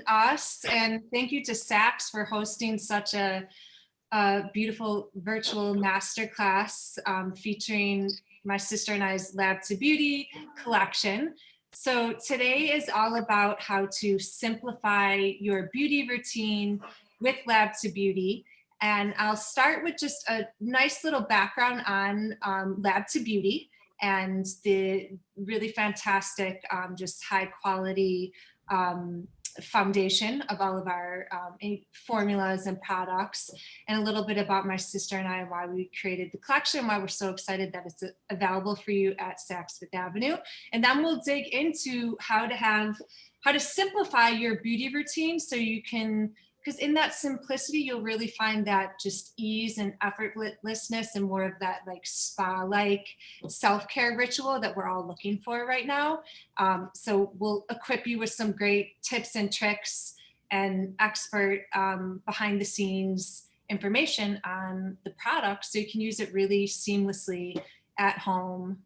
us, and thank you to Saks for hosting such a beautiful virtual masterclass featuring my sister and I's Lab to Beauty collection. So today is all about how to simplify your beauty routine with Lab to Beauty. And I'll start with just a nice little background on Lab to Beauty and the really fantastic, just high quality foundation of all of our formulas and products, and a little bit about my sister and I, why we created the collection, why we're so excited that it's available for you at Saks Fifth Avenue. And then we'll dig into how to simplify your beauty routine so you can, because in that simplicity, you'll really find that just ease and effortlessness and more of that like spa-like self-care ritual that we're all looking for right now. So we'll equip you with some great tips and tricks and expert behind the scenes information on the product so you can use it really seamlessly at home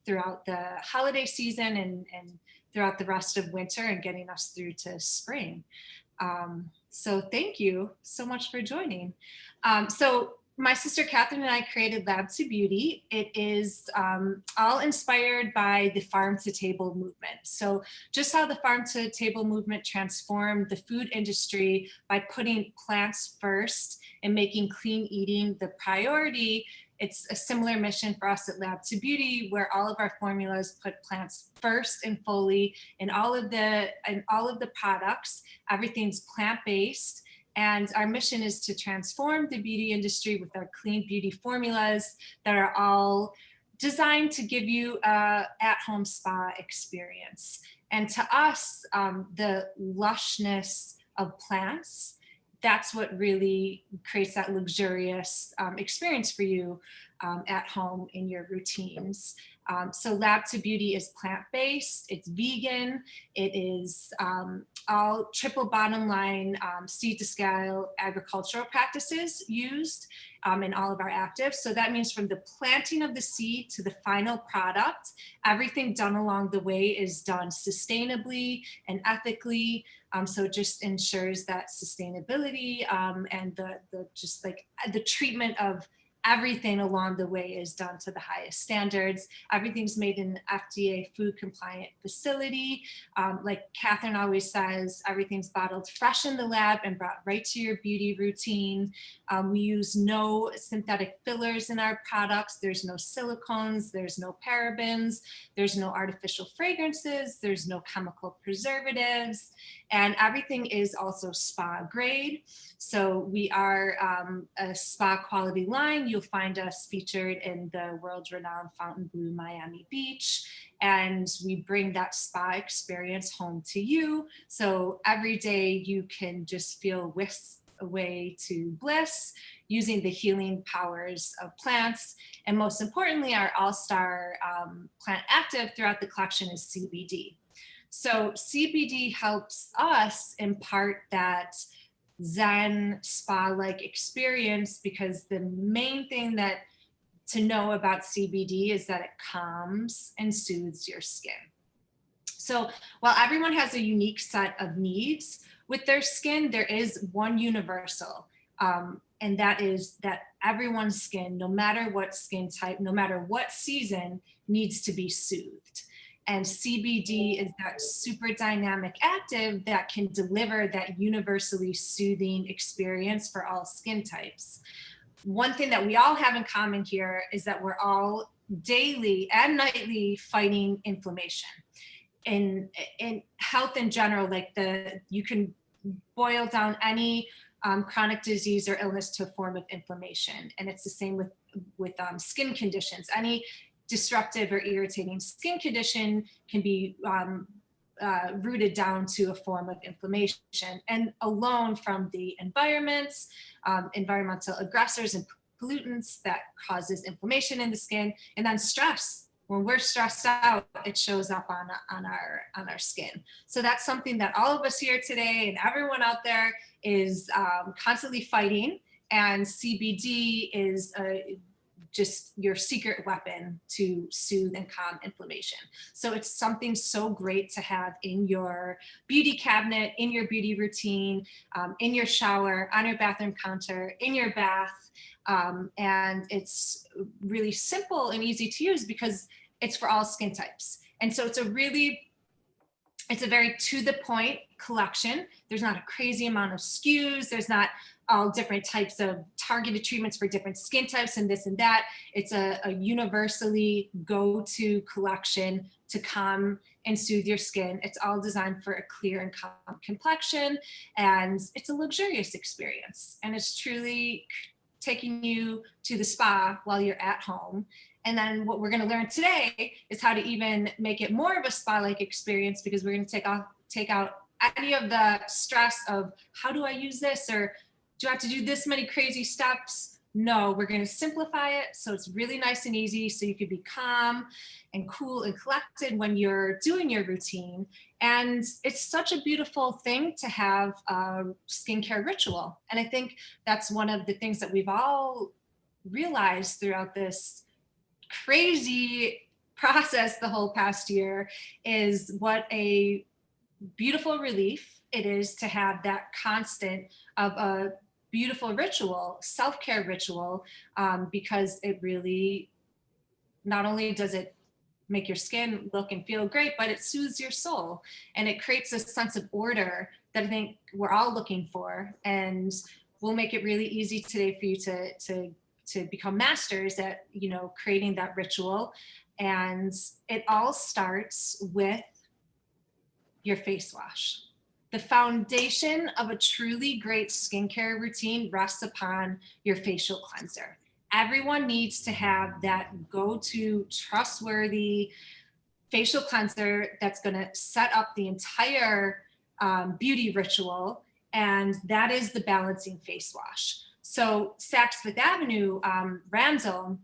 throughout the holiday season and throughout the rest of winter and getting us through to spring. So thank you so much for joining. So my sister Catherine and I created Lab to Beauty. It is all inspired by the farm to table movement. So just how the farm to table movement transformed the food industry by putting plants first and making clean eating the priority. It's a similar mission for us at Lab to Beauty, where all of our formulas put plants first and fully in all of the products. Everything's plant-based, and our mission is to transform the beauty industry with our clean beauty formulas that are all designed to give you a at-home spa experience. And to us, the lushness of plants, that's what really creates that luxurious experience for you at home in your routines. So Lab to Beauty is plant-based, it's vegan, it is all triple bottom line seed to scale agricultural practices used in all of our actives. So that means from the planting of the seed to the final product, everything done along the way is done sustainably and ethically. So it just ensures that sustainability and the just like the treatment of everything along the way is done to the highest standards. Everything's made in an FDA food compliant facility. Like Catherine always says, everything's bottled fresh in the lab and brought right to your beauty routine. We use no synthetic fillers in our products. There's no silicones, there's no parabens, there's no artificial fragrances, there's no chemical preservatives, and everything is also spa grade. So we are a spa quality line. You'll find us featured in the world-renowned Fontainebleau Miami Beach, and we bring that spa experience home to you. So every day you can just feel whisked away to bliss using the healing powers of plants. And most importantly, our all-star plant active throughout the collection is CBD. So CBD helps us impart that Zen spa-like experience, because the main thing that to know about CBD is that it calms and soothes your skin. So while everyone has a unique set of needs with their skin, there is one universal, and that is that everyone's skin, no matter what skin type, no matter what season, needs to be soothed. And CBD is that super dynamic active that can deliver that universally soothing experience for all skin types. One thing that we all have in common here is that we're all daily and nightly fighting inflammation. In health in general, like you can boil down any chronic disease or illness to a form of inflammation. And it's the same with skin conditions. Any disruptive or irritating skin condition can be rooted down to a form of inflammation, and alone from the environments, environmental aggressors and pollutants that causes inflammation in the skin, and then stress. When we're stressed out, it shows up on our skin. So that's something that all of us here today and everyone out there is constantly fighting. And CBD is just your secret weapon to soothe and calm inflammation. So it's something so great to have in your beauty cabinet, in your beauty routine, in your shower, on your bathroom counter, in your bath. And it's really simple and easy to use because it's for all skin types. And so it's a very to the point collection. There's not a crazy amount of SKUs. There's not all different types of targeted treatments for different skin types and this and that. It's a universally go-to collection to calm and soothe your skin. It's all designed for a clear and calm complexion, and it's a luxurious experience. And it's truly taking you to the spa while you're at home. And then what we're going to learn today is how to even make it more of a spa-like experience, because we're going to take out any of the stress of how do I use this, or do I have to do this many crazy steps? No, we're going to simplify it so it's really nice and easy, so you can be calm and cool and collected when you're doing your routine. And it's such a beautiful thing to have a skincare ritual. And I think that's one of the things that we've all realized throughout this crazy process the whole past year, is what a beautiful relief it is to have that constant of a beautiful ritual, self-care ritual, because it really, not only does it make your skin look and feel great, but it soothes your soul, and it creates a sense of order that I think we're all looking for. And we'll make it really easy today for you to become masters at, creating that ritual. And it all starts with your face wash. The foundation of a truly great skincare routine rests upon your facial cleanser. Everyone needs to have that go-to trustworthy facial cleanser that's going to set up the entire beauty ritual, and that is the balancing face wash. So Saks Fifth Avenue, Randall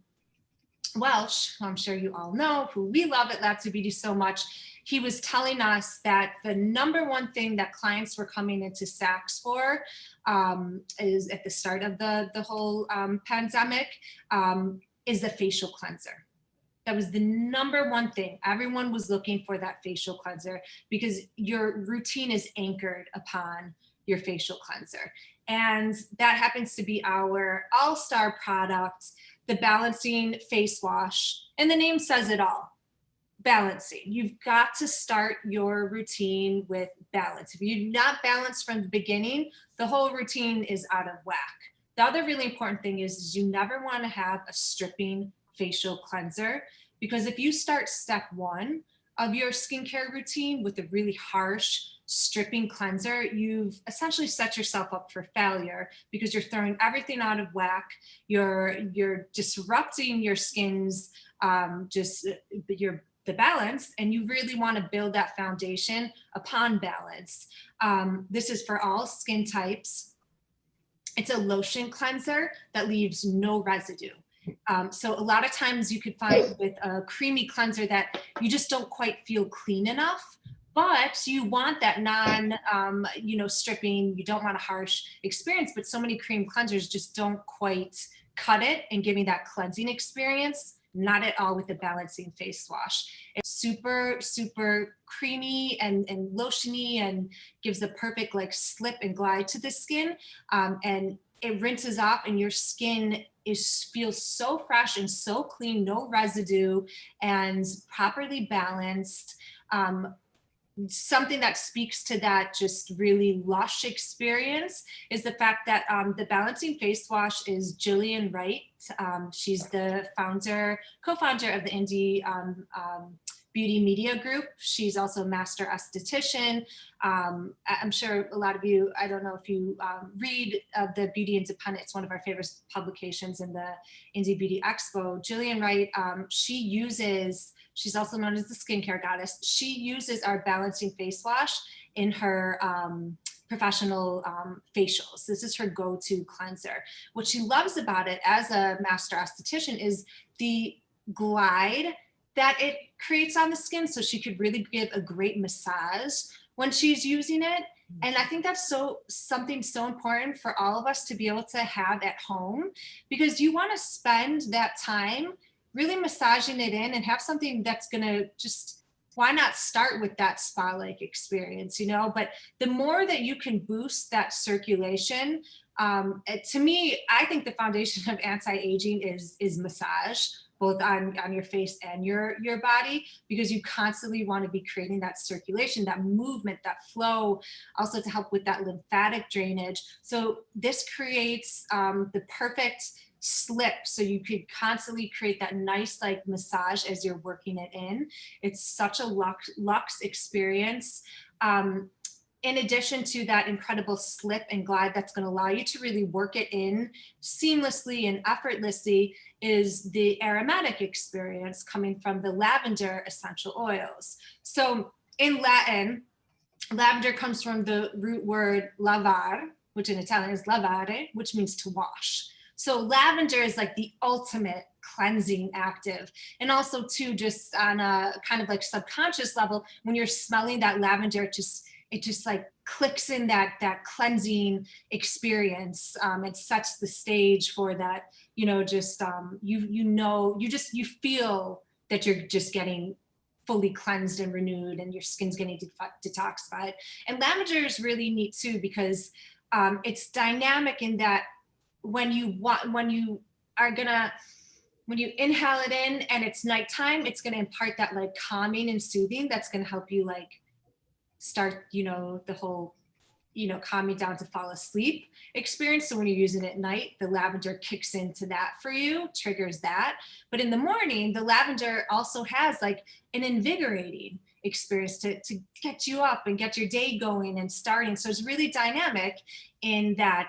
Welch, who I'm sure you all know, who we love at Labs of Beauty so much, he was telling us that the number one thing that clients were coming into Saks for, is at the start of the whole pandemic, is the facial cleanser. That was the number one thing. Everyone was looking for that facial cleanser because your routine is anchored upon your facial cleanser. And that happens to be our all-star product, the Balancing Face Wash. And the name says it all. Balancing. You've got to start your routine with balance. If you're not balanced from the beginning, the whole routine is out of whack. The other really important thing is you never want to have a stripping facial cleanser, because if you start step one of your skincare routine with a really harsh stripping cleanser, you've essentially set yourself up for failure, because you're throwing everything out of whack. You're disrupting your skin's the balance, and you really want to build that foundation upon balance. This is for all skin types. It's a lotion cleanser that leaves no residue. So a lot of times you could find with a creamy cleanser that you just don't quite feel clean enough, but you want that stripping, you don't want a harsh experience, but so many cream cleansers just don't quite cut it and giving that cleansing experience. Not at all with the Balancing Face Wash. It's super, super creamy and lotiony, and gives the perfect slip and glide to the skin. And it rinses off, and your skin feels so fresh and so clean, no residue, and properly balanced. Something that speaks to that just really lush experience is the fact that the Balancing Face Wash is Jillian Wright. She's the co-founder of the Indie Beauty Media Group. She's also a master esthetician. I'm sure a lot of you, I don't know if you read the Beauty Independent, it's one of our favorite publications in the Indie Beauty Expo. Jillian Wright, she's also known as the skincare goddess. She uses our Balancing Face Wash in her professional facials. This is her go-to cleanser. What she loves about it as a master esthetician is the glide that it creates on the skin, so she could really give a great massage when she's using it. And I think that's something so important for all of us to be able to have at home, because you want to spend that time really massaging it in and have something that's going to just, why not start with that spa-like experience, you know? But the more that you can boost that circulation, to me, I think the foundation of anti-aging is massage, both on your face and your body, because you constantly want to be creating that circulation, that movement, that flow, also to help with that lymphatic drainage. So this creates the perfect slip, so you could constantly create that nice like massage as you're working it in. It's such a luxe experience. In addition to that incredible slip and glide that's going to allow you to really work it in seamlessly and effortlessly, is the aromatic experience coming from the lavender essential oils. So in Latin, lavender comes from the root word lavar, which in Italian is lavare, which means to wash. So lavender is like the ultimate cleansing active. And also too, just on a kind of like subconscious level, when you're smelling that lavender, it just like clicks in that cleansing experience. It sets the stage for that, you know, just you feel that you're just getting fully cleansed and renewed, and your skin's getting detoxified. And lavender is really neat too, because it's dynamic in that when you inhale it in and it's nighttime, it's going to impart that like calming and soothing that's going to help you like start, you know, the whole, you know, calm me down to fall asleep experience. So when you're using it at night, the lavender kicks into that for you, triggers that. But in the morning, the lavender also has like an invigorating experience to get you up and get your day going and starting. So it's really dynamic in that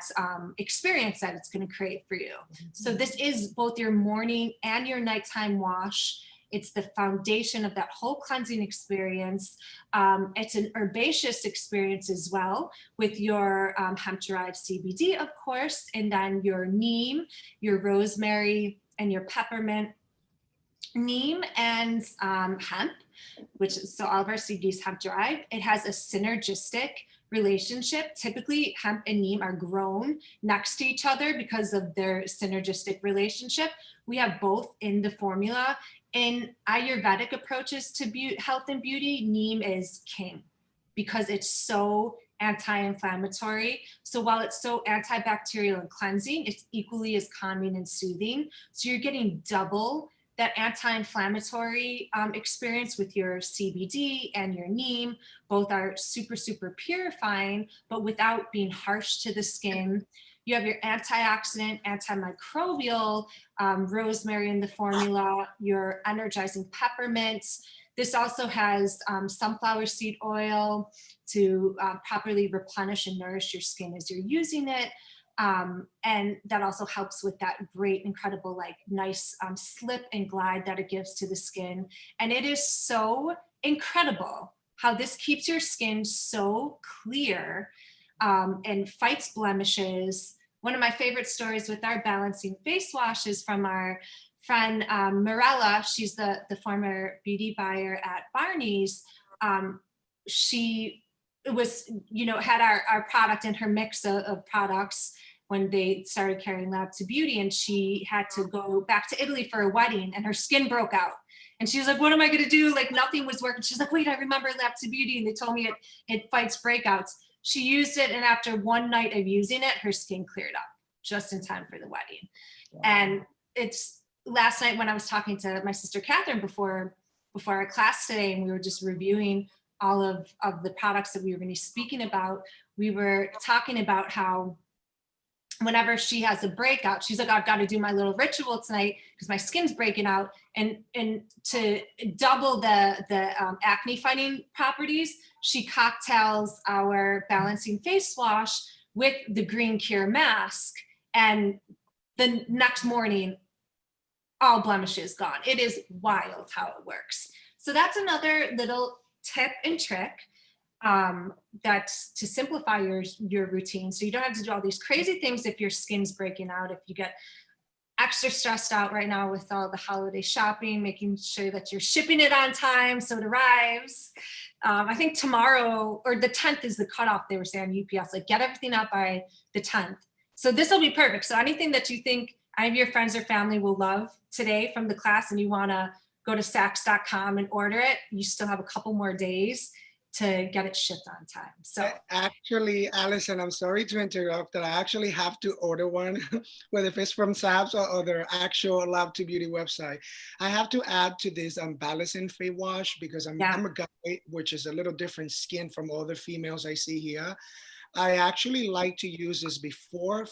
experience that it's going to create for you. So this is both your morning and your nighttime wash. It's the foundation of that whole cleansing experience. It's an herbaceous experience as well, with your hemp-derived CBD, of course, and then your neem, your rosemary, and your peppermint. Neem and hemp, so all of our CBD is hemp-derived. It has a synergistic relationship. Typically, hemp and neem are grown next to each other because of their synergistic relationship. We have both in the formula. In Ayurvedic approaches to health and beauty, neem is king because it's so anti-inflammatory. So while it's so antibacterial and cleansing, it's equally as calming and soothing. So you're getting double that anti-inflammatory experience with your CBD and your neem. Both are super, super purifying, but without being harsh to the skin. You have your antioxidant, antimicrobial rosemary in the formula, your energizing peppermint. This also has sunflower seed oil to properly replenish and nourish your skin as you're using it. And that also helps with that great, incredible, like nice slip and glide that it gives to the skin. And it is so incredible how this keeps your skin so clear and fights blemishes. One of my favorite stories with our balancing face wash is from our friend Mirella. She's the former beauty buyer at Barney's. She was, you know, had our product in her mix of products when they started carrying Lab to Beauty, and she had to go back to Italy for a wedding, and her skin broke out. And she was like, what am I going to do? Like nothing was working. She's like, wait, I remember Lab to Beauty, and they told me it fights breakouts. She used it, and after one night of using it, her skin cleared up just in time for the wedding. Wow. And it's last night when I was talking to my sister Catherine before our class today, and we were just reviewing all of the products that we were going to be speaking about, we were talking about how whenever she has a breakout, she's like, I've got to do my little ritual tonight because my skin's breaking out. And to double the acne fighting properties, she cocktails our balancing face wash with the green cure mask. And the next morning, all blemishes gone. It is wild how it works. So that's another little tip and trick that's to simplify your routine, so you don't have to do all these crazy things if your skin's breaking out, if you get extra stressed out right now with all the holiday shopping, making sure that you're shipping it on time so it arrives. I think tomorrow or the 10th is the cutoff, they were saying on UPS, like get everything out by the 10th. So this will be perfect. So anything that you think any of your friends or family will love today from the class and you want to go to Saks.com and order it, you still have a couple more days to get it shipped on time. So Actually, Allison, I'm sorry to interrupt that I actually have to order one, whether if it's from Sabs or their actual Lab to Beauty website. I have to add to this balancing face wash because yeah, I'm a guy, which is a little different skin from all the females I see here. I actually like to use this before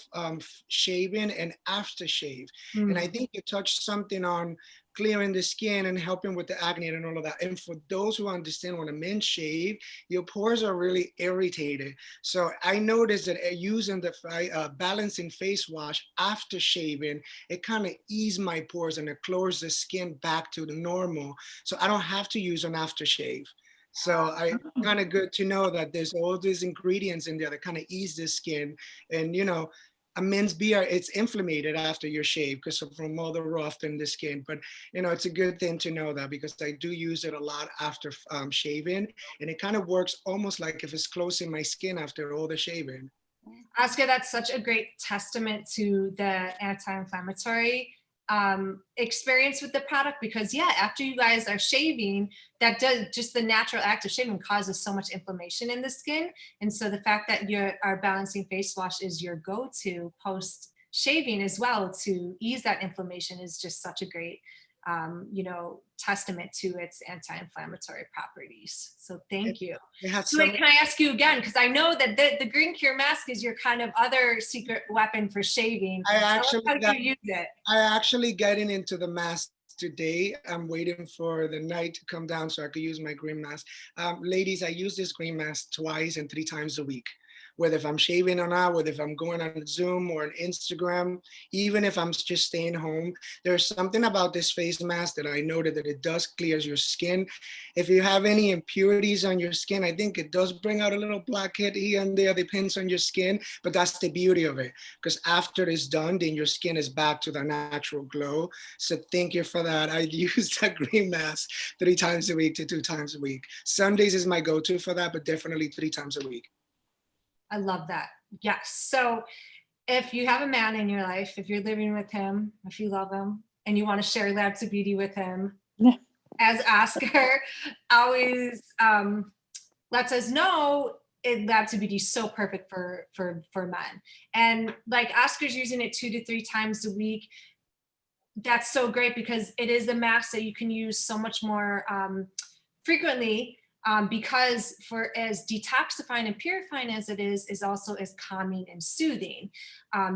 shaving and after shave. And I mm, think you touched something on clearing the skin and helping with the acne and all of that. And for those who understand when a men shave, your pores are really irritated. So I noticed that using the balancing face wash after shaving, it kind of ease my pores and it closes the skin back to the normal. So I don't have to use an aftershave. So I kind of good to know that there's all these ingredients in there that kind of ease the skin. And a men's beer, it's inflamed after your shave because from all the rough in the skin. But it's a good thing to know that because I do use it a lot after shaving, and it kind of works almost like if it's closing my skin after all the shaving. Oscar, that's such a great testament to the anti-inflammatory experience with the product because yeah, after you guys are shaving, that does just the natural act of shaving causes so much inflammation in the skin. And so the fact that our balancing face wash is your go-to post shaving as well to ease that inflammation is just such a great testament to its anti-inflammatory properties. So thank you. It has So wait, some. can I ask you again? Because I know that the green cure mask is your kind of other secret weapon for shaving. I Tell us actually how got. you use it. I actually getting into the mask today. I'm waiting for the night to come down so I could use my green mask. Ladies, I use this green mask twice and 3 times a week. Whether if I'm shaving or not, whether if I'm going on Zoom or on Instagram, even if I'm just staying home, there's something about this face mask that I noted that it does clears your skin. If you have any impurities on your skin, I think it does bring out a little blackhead here and there, depends on your skin, but that's the beauty of it. Because after it's done, then your skin is back to the natural glow. So thank you for that. I use that green mask 3 times a week to 2 times a week. Sundays is my go-to for that, but definitely 3 times a week. I love that. Yes. So if you have a man in your life, if you're living with him, if you love him, and you want to share Lab to Beauty with him, as Oscar always lets us know, Lab to Beauty is so perfect for men. And like Oscar's using it 2 to 3 times a week. That's so great because it is a mask that you can use so much more frequently because for as detoxifying and purifying as it is also as calming and soothing.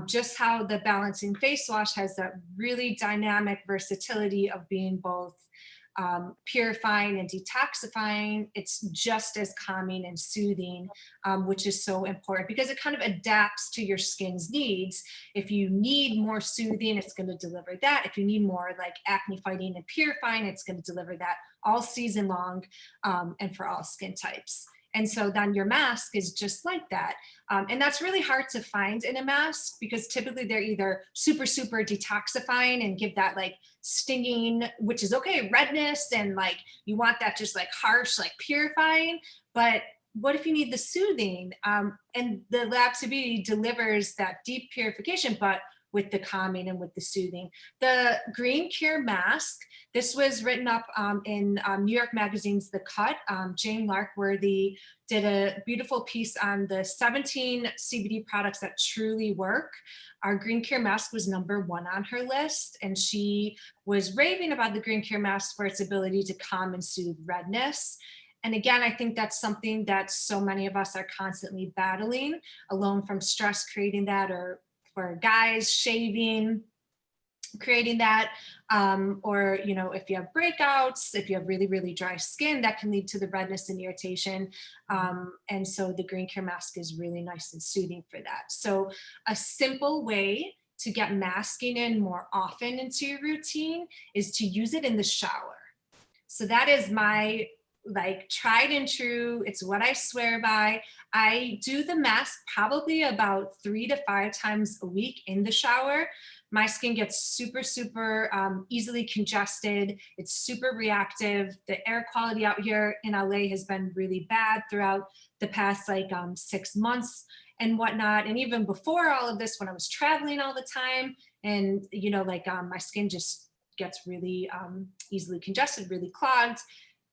Just how the balancing face wash has that really dynamic versatility of being both purifying and detoxifying. It's just as calming and soothing, which is so important because it kind of adapts to your skin's needs. If you need more soothing, it's going to deliver that. If you need more like acne fighting and purifying, it's going to deliver that all season long and for all skin types. And so then your mask is just like that. And that's really hard to find in a mask because typically they're either super, super detoxifying and give that like stinging, which is okay, redness, and like you want that just like harsh, like purifying. But what if you need the soothing? And the Lab to Beauty delivers that deep purification, but with the calming and with the soothing. The Green Cure Mask, this was written up in New York Magazine's The Cut. Jane Larkworthy did a beautiful piece on the 17 CBD products that truly work. Our Green Cure Mask was #1 on her list, and she was raving about the Green Cure Mask for its ability to calm and soothe redness. And again, I think that's something that so many of us are constantly battling, alone from stress, creating that, or for guys, shaving, creating that, or if you have breakouts, if you have really, really dry skin, that can lead to the redness and irritation. And so the Green Cure Mask is really nice and soothing for that. So a simple way to get masking in more often into your routine is to use it in the shower. So that is my like tried and true. It's what I swear by. I do the mask probably about 3 to 5 times a week in the shower my skin gets super easily congested. It's super reactive. The air quality out here in LA has been really bad throughout the past like 6 months and whatnot. And even before all of this, when I was traveling all the time, and like my skin just gets really easily congested, really clogged,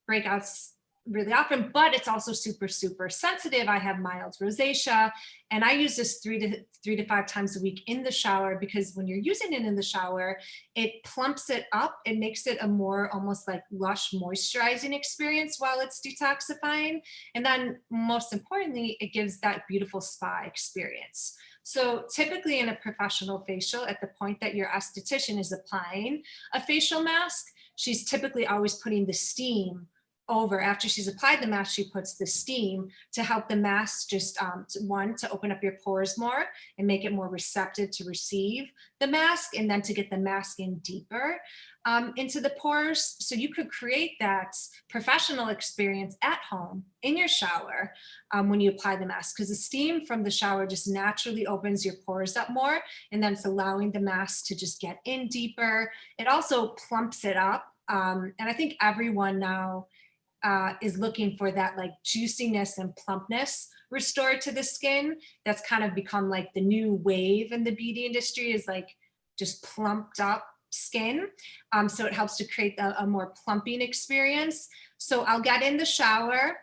breakouts really often, but it's also super sensitive. I have mild rosacea, and I use this three to five times a week in the shower, because when you're using it in the shower, it plumps it up. It makes it a more almost like lush moisturizing experience while it's detoxifying. And then most importantly, it gives that beautiful spa experience. So typically in a professional facial, at the point that your esthetician is applying a facial mask, she's typically always putting the steam over. After she's applied the mask, she puts the steam to help the mask just to open up your pores more and make it more receptive to receive the mask, and then to get the mask in deeper into the pores. So you could create that professional experience at home in your shower when you apply the mask, because the steam from the shower just naturally opens your pores up more, and then it's allowing the mask to just get in deeper. It also plumps it up. And I think everyone now is looking for that like juiciness and plumpness restored to the skin. That's kind of become like the new wave in the beauty industry, is like just plumped up skin. So it helps to create a more plumping experience. So I'll get in the shower,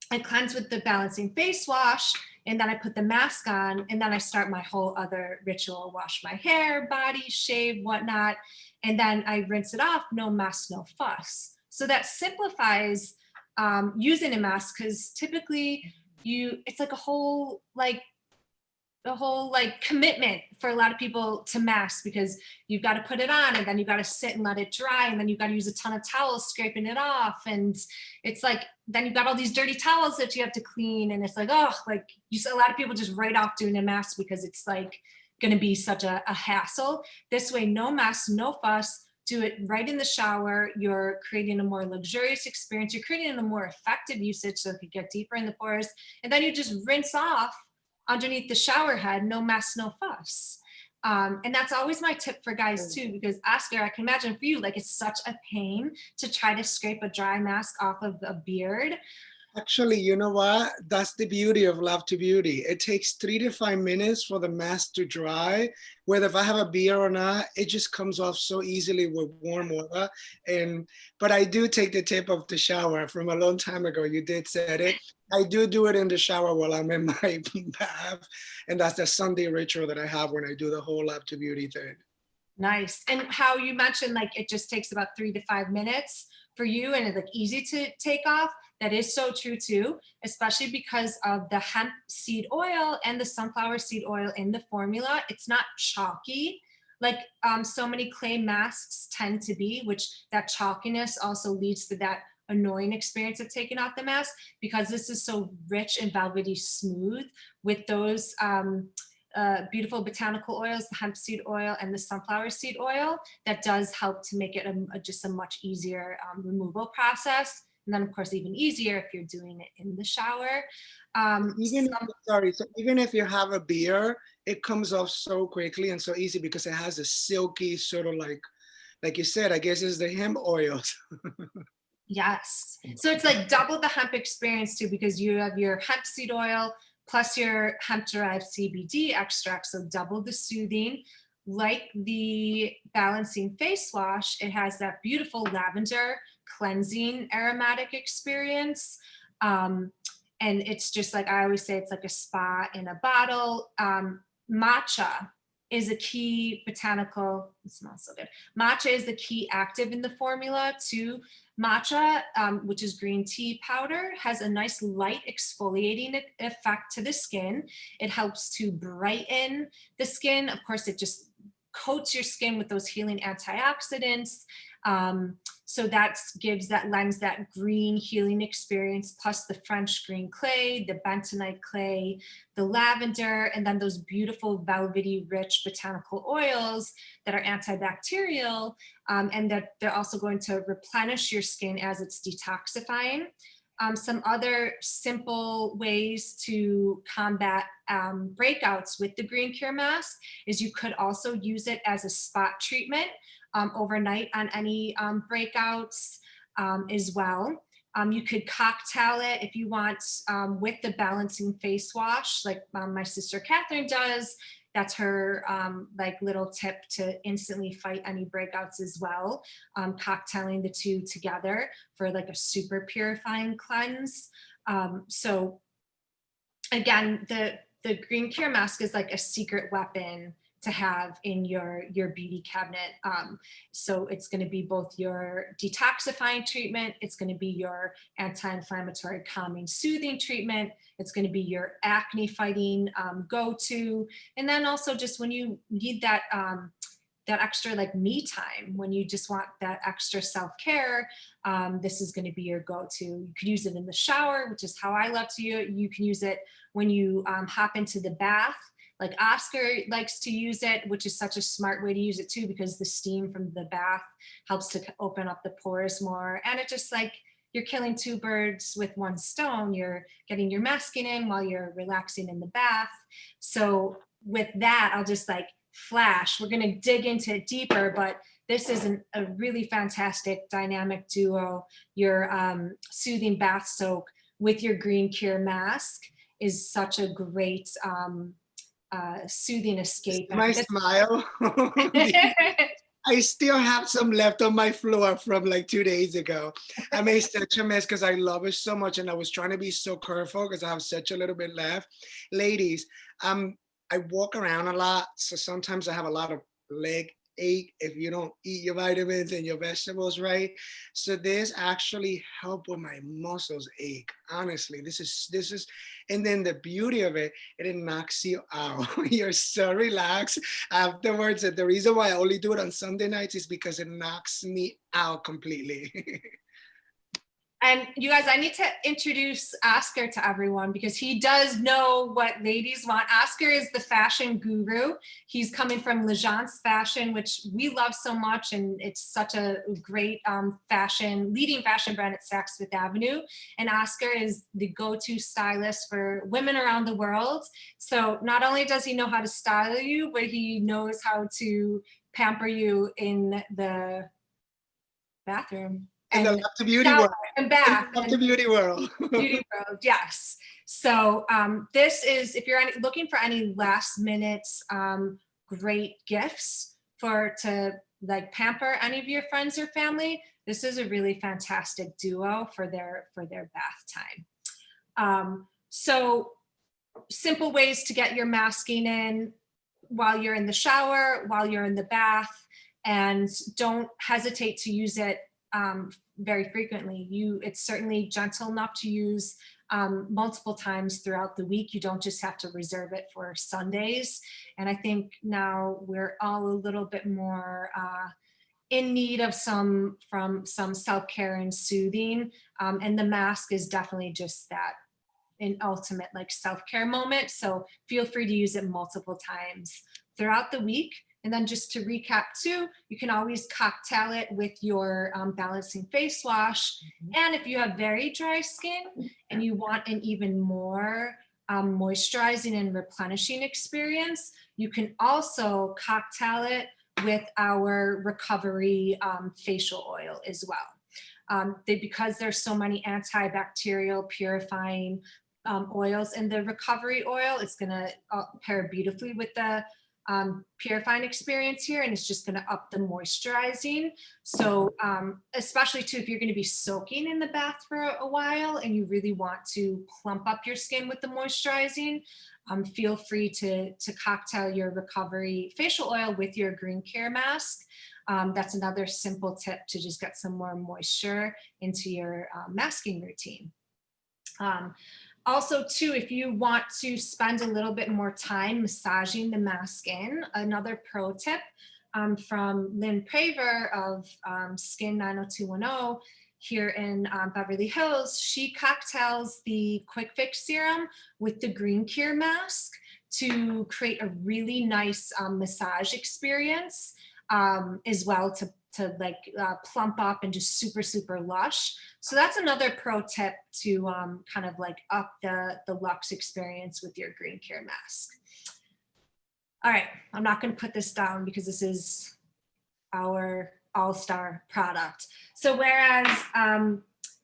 I cleanse with the balancing face wash, and then I put the mask on, and then I start my whole other ritual: wash my hair, body, shave, whatnot. And then I rinse it off, no mess, no fuss. So that simplifies using a mask, because typically it's like a whole like commitment for a lot of people to masks, because you've got to put it on, and then you've got to sit and let it dry, and then you've got to use a ton of towels scraping it off, and it's like then you've got all these dirty towels that you have to clean, and it's like, oh, like a lot of people just write off doing a mask because it's like going to be such a hassle. This way, no mess, no fuss. Do it right in the shower. You're creating a more luxurious experience. You're creating a more effective usage, so it could get deeper in the pores. And then you just rinse off underneath the shower head, no mess, no fuss. And that's always my tip for guys too, because Oscar, I can imagine for you, like it's such a pain to try to scrape a dry mask off of a beard. Actually, you know what? That's the beauty of Love to Beauty. It takes 3 to 5 minutes for the mask to dry. Whether if I have a beard or not, it just comes off so easily with warm water. But I do take the tip of the shower from a long time ago. You did said it. I do it in the shower while I'm in my bath. And that's the Sunday ritual that I have when I do the whole Love to Beauty thing. Nice. And how you mentioned like it just takes about 3 to 5 minutes for you, and it's like easy to take off. That is so true too, especially because of the hemp seed oil and the sunflower seed oil in the formula. It's not chalky like so many clay masks tend to be, which that chalkiness also leads to that annoying experience of taking off the mask, because this is so rich and velvety smooth with those beautiful botanical oils, the hemp seed oil and the sunflower seed oil. That does help to make it just a much easier removal process. And then of course, even easier if you're doing it in the shower. So even if you have a beard, it comes off so quickly and so easy because it has a silky sort of like you said, I guess it's the hemp oils. Yes. So it's like double the hemp experience too, because you have your hemp seed oil plus your hemp derived CBD extract. So double the soothing. Like the balancing face wash, it has that beautiful lavender cleansing aromatic experience. And it's just like I always say, it's like a spa in a bottle. Matcha is a key botanical, it smells so good. Matcha is the key active in the formula too. Matcha, which is green tea powder, has a nice light exfoliating effect to the skin. It helps to brighten the skin. Of course, it just coats your skin with those healing antioxidants. So that gives that lens that green healing experience, plus the French green clay, the bentonite clay, the lavender, and then those beautiful velvety rich botanical oils that are antibacterial, and that they're also going to replenish your skin as it's detoxifying. some other simple ways to combat breakouts with the green cure mask is you could also use it as a spot treatment overnight on any breakouts as well. You could cocktail it if you want with the balancing face wash, like my sister Catherine does. That's her like little tip to instantly fight any breakouts as well. Cocktailing the two together for like a super purifying cleanse. So again, the green cure mask is like a secret weapon to have in your beauty cabinet. So it's going to be both your detoxifying treatment, it's going to be your anti-inflammatory calming soothing treatment, it's going to be your acne fighting go-to, and then also just when you need that that extra like me time, when you just want that extra self-care, this is going to be your go-to. You could use it in the shower, which is how I love to use it. You can use it when you hop into the bath. Like Oscar likes to use it, which is such a smart way to use it too, because the steam from the bath helps to open up the pores more. And it just like, you're killing two birds with one stone. You're getting your masking in while you're relaxing in the bath. So with that, I'll just like flash. We're going to dig into it deeper, but this is a really fantastic dynamic duo. Your soothing bath soak with your green cure mask is such a great soothing escape. My smile. I still have some left on my floor from like 2 days ago. I made such a mess because I love it so much, and I was trying to be so careful because I have such a little bit left. Ladies, I walk around a lot, so sometimes I have a lot of leg ache if you don't eat your vitamins and your vegetables right. So this actually helped with my muscles ache. Honestly, this is, and then the beauty of it, it knocks you out. You're so relaxed afterwards. And the reason why I only do it on Sunday nights is because it knocks me out completely. And you guys, I need to introduce Oscar to everyone because he does know what ladies want. Oscar is the fashion guru. He's coming from Legence Fashion, which we love so much. And it's such a great leading fashion brand at Saks Fifth Avenue. And Oscar is the go-to stylist for women around the world. So not only does he know how to style you, but he knows how to pamper you in the bathroom. In And the beauty world. and bath In the beauty world. beauty world, yes. So this is, if you're looking for any last minute great gifts to like pamper any of your friends or family, this is a really fantastic duo for their bath time. So simple ways to get your masking in while you're in the shower, while you're in the bath, and don't hesitate to use it very frequently. It's certainly gentle enough to use multiple times throughout the week. You don't just have to reserve it for Sundays. And I think now we're all a little bit more in need of some self-care and soothing. And the mask is definitely just that, an ultimate like self-care moment. So feel free to use it multiple times throughout the week. And then just to recap too, you can always cocktail it with your balancing face wash. And if you have very dry skin and you want an even more moisturizing and replenishing experience, you can also cocktail it with our recovery facial oil as well. Because there's so many antibacterial purifying oils in the recovery oil, it's gonna pair beautifully with the purifying experience here, and it's just going to up the moisturizing. So especially too, if you're going to be soaking in the bath for a while and you really want to plump up your skin with the moisturizing, feel free to cocktail your recovery facial oil with your green care mask. That's another simple tip to just get some more moisture into your masking routine. Also too, if you want to spend a little bit more time massaging the mask in, another pro tip from Lynn Praver of Skin 90210 here in Beverly Hills, she cocktails the Quick Fix serum with the Green Cure mask to create a really nice massage experience as well to like plump up and just super, super lush. So that's another pro tip to kind of like up the luxe experience with your green care mask. All right, I'm not going to put this down because this is our all-star product. So whereas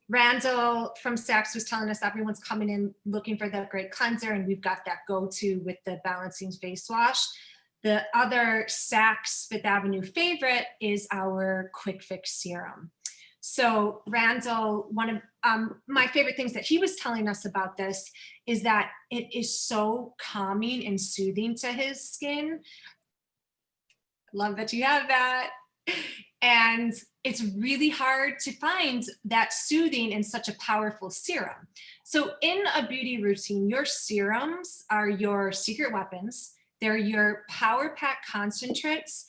Randall from Saks was telling us everyone's coming in looking for that great cleanser, and we've got that go-to with the balancing face wash, the other Saks Fifth Avenue favorite is our Quick Fix Serum. So Randall, one of my favorite things that he was telling us about this is that it is so calming and soothing to his skin. Love that you have that. And it's really hard to find that soothing in such a powerful serum. So in a beauty routine, your serums are your secret weapons. They're your power pack concentrates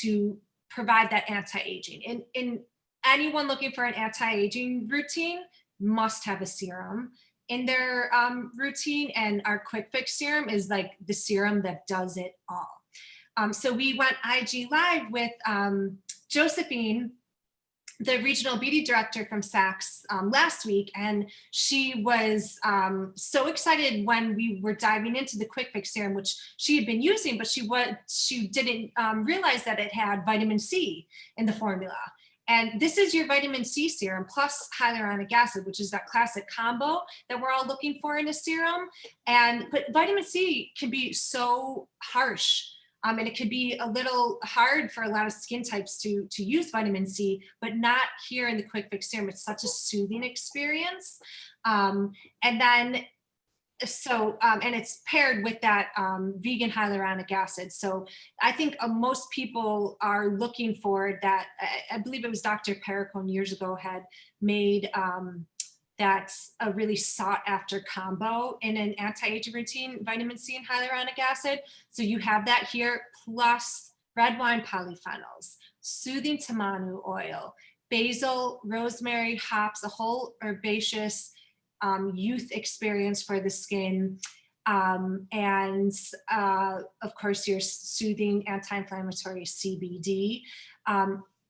to provide that anti-aging. In anyone looking for an anti-aging routine must have a serum in their routine, and our Quick Fix Serum is like the serum that does it all. So we went IG Live with Josephine, the regional beauty director from Saks last week, and she was so excited when we were diving into the Quick Fix Serum, which she had been using, but she didn't realize that it had vitamin C in the formula. And this is your vitamin C serum plus hyaluronic acid, which is that classic combo that we're all looking for in a serum. But vitamin C can be so harsh. And it could be a little hard for a lot of skin types to use vitamin C, but not here in the Quick Fix Serum. It's such a soothing experience. And it's paired with that vegan hyaluronic acid. So I think most people are looking for that. I believe it was Dr. Perricone years ago had made that's a really sought after combo in an anti-aging routine, vitamin C and hyaluronic acid. So you have that here, plus red wine polyphenols, soothing tamanu oil, basil, rosemary, hops, a whole herbaceous youth experience for the skin. And of course, your soothing anti-inflammatory CBD.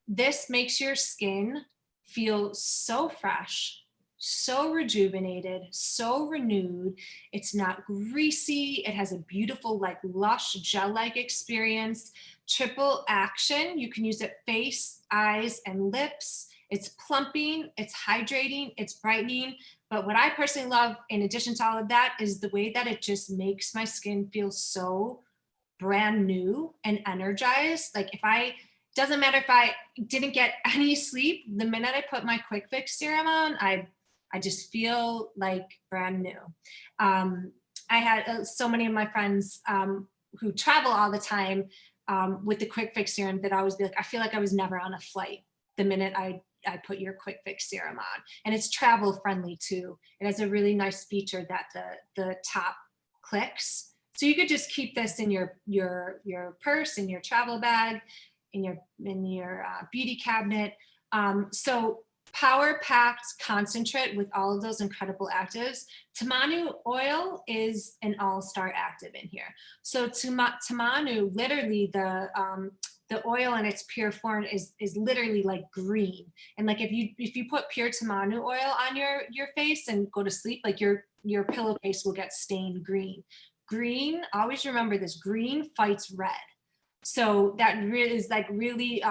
This makes your skin feel so fresh, so rejuvenated, so renewed. It's not greasy. It has a beautiful, like lush gel-like experience. Triple action. You can use it face, eyes, and lips. It's plumping, it's hydrating, it's brightening. But what I personally love, in addition to all of that, is the way that it just makes my skin feel so brand new and energized. Like doesn't matter if I didn't get any sleep, the minute I put my Quick Fix Serum on, I just feel like brand new. I had so many of my friends who travel all the time with the Quick Fix Serum that I always be like, I feel like I was never on a flight the minute I put your Quick Fix Serum on. And it's travel friendly too. It has a really nice feature that the top clicks. So you could just keep this in your purse, in your travel bag, in your beauty cabinet. So power packed concentrate with all of those incredible actives. Tamanu oil is an all-star active in here. So tamanu, literally the oil in its pure form is literally like green. And like if you put pure tamanu oil on your face and go to sleep, like your pillowcase will get stained green. Green, always remember this, green fights red. So that really is like really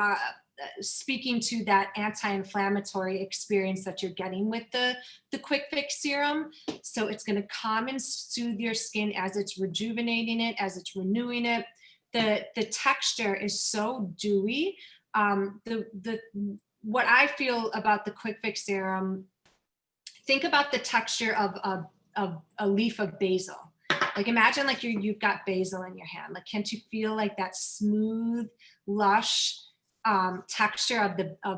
speaking to that anti-inflammatory experience that you're getting with the Quick Fix Serum. So it's going to calm and soothe your skin as it's rejuvenating it, as it's renewing it. The texture is so dewy. What I feel about the Quick Fix Serum, think about the texture of a leaf of basil. Like imagine like you've got basil in your hand. Like can't you feel like that smooth, lush texture of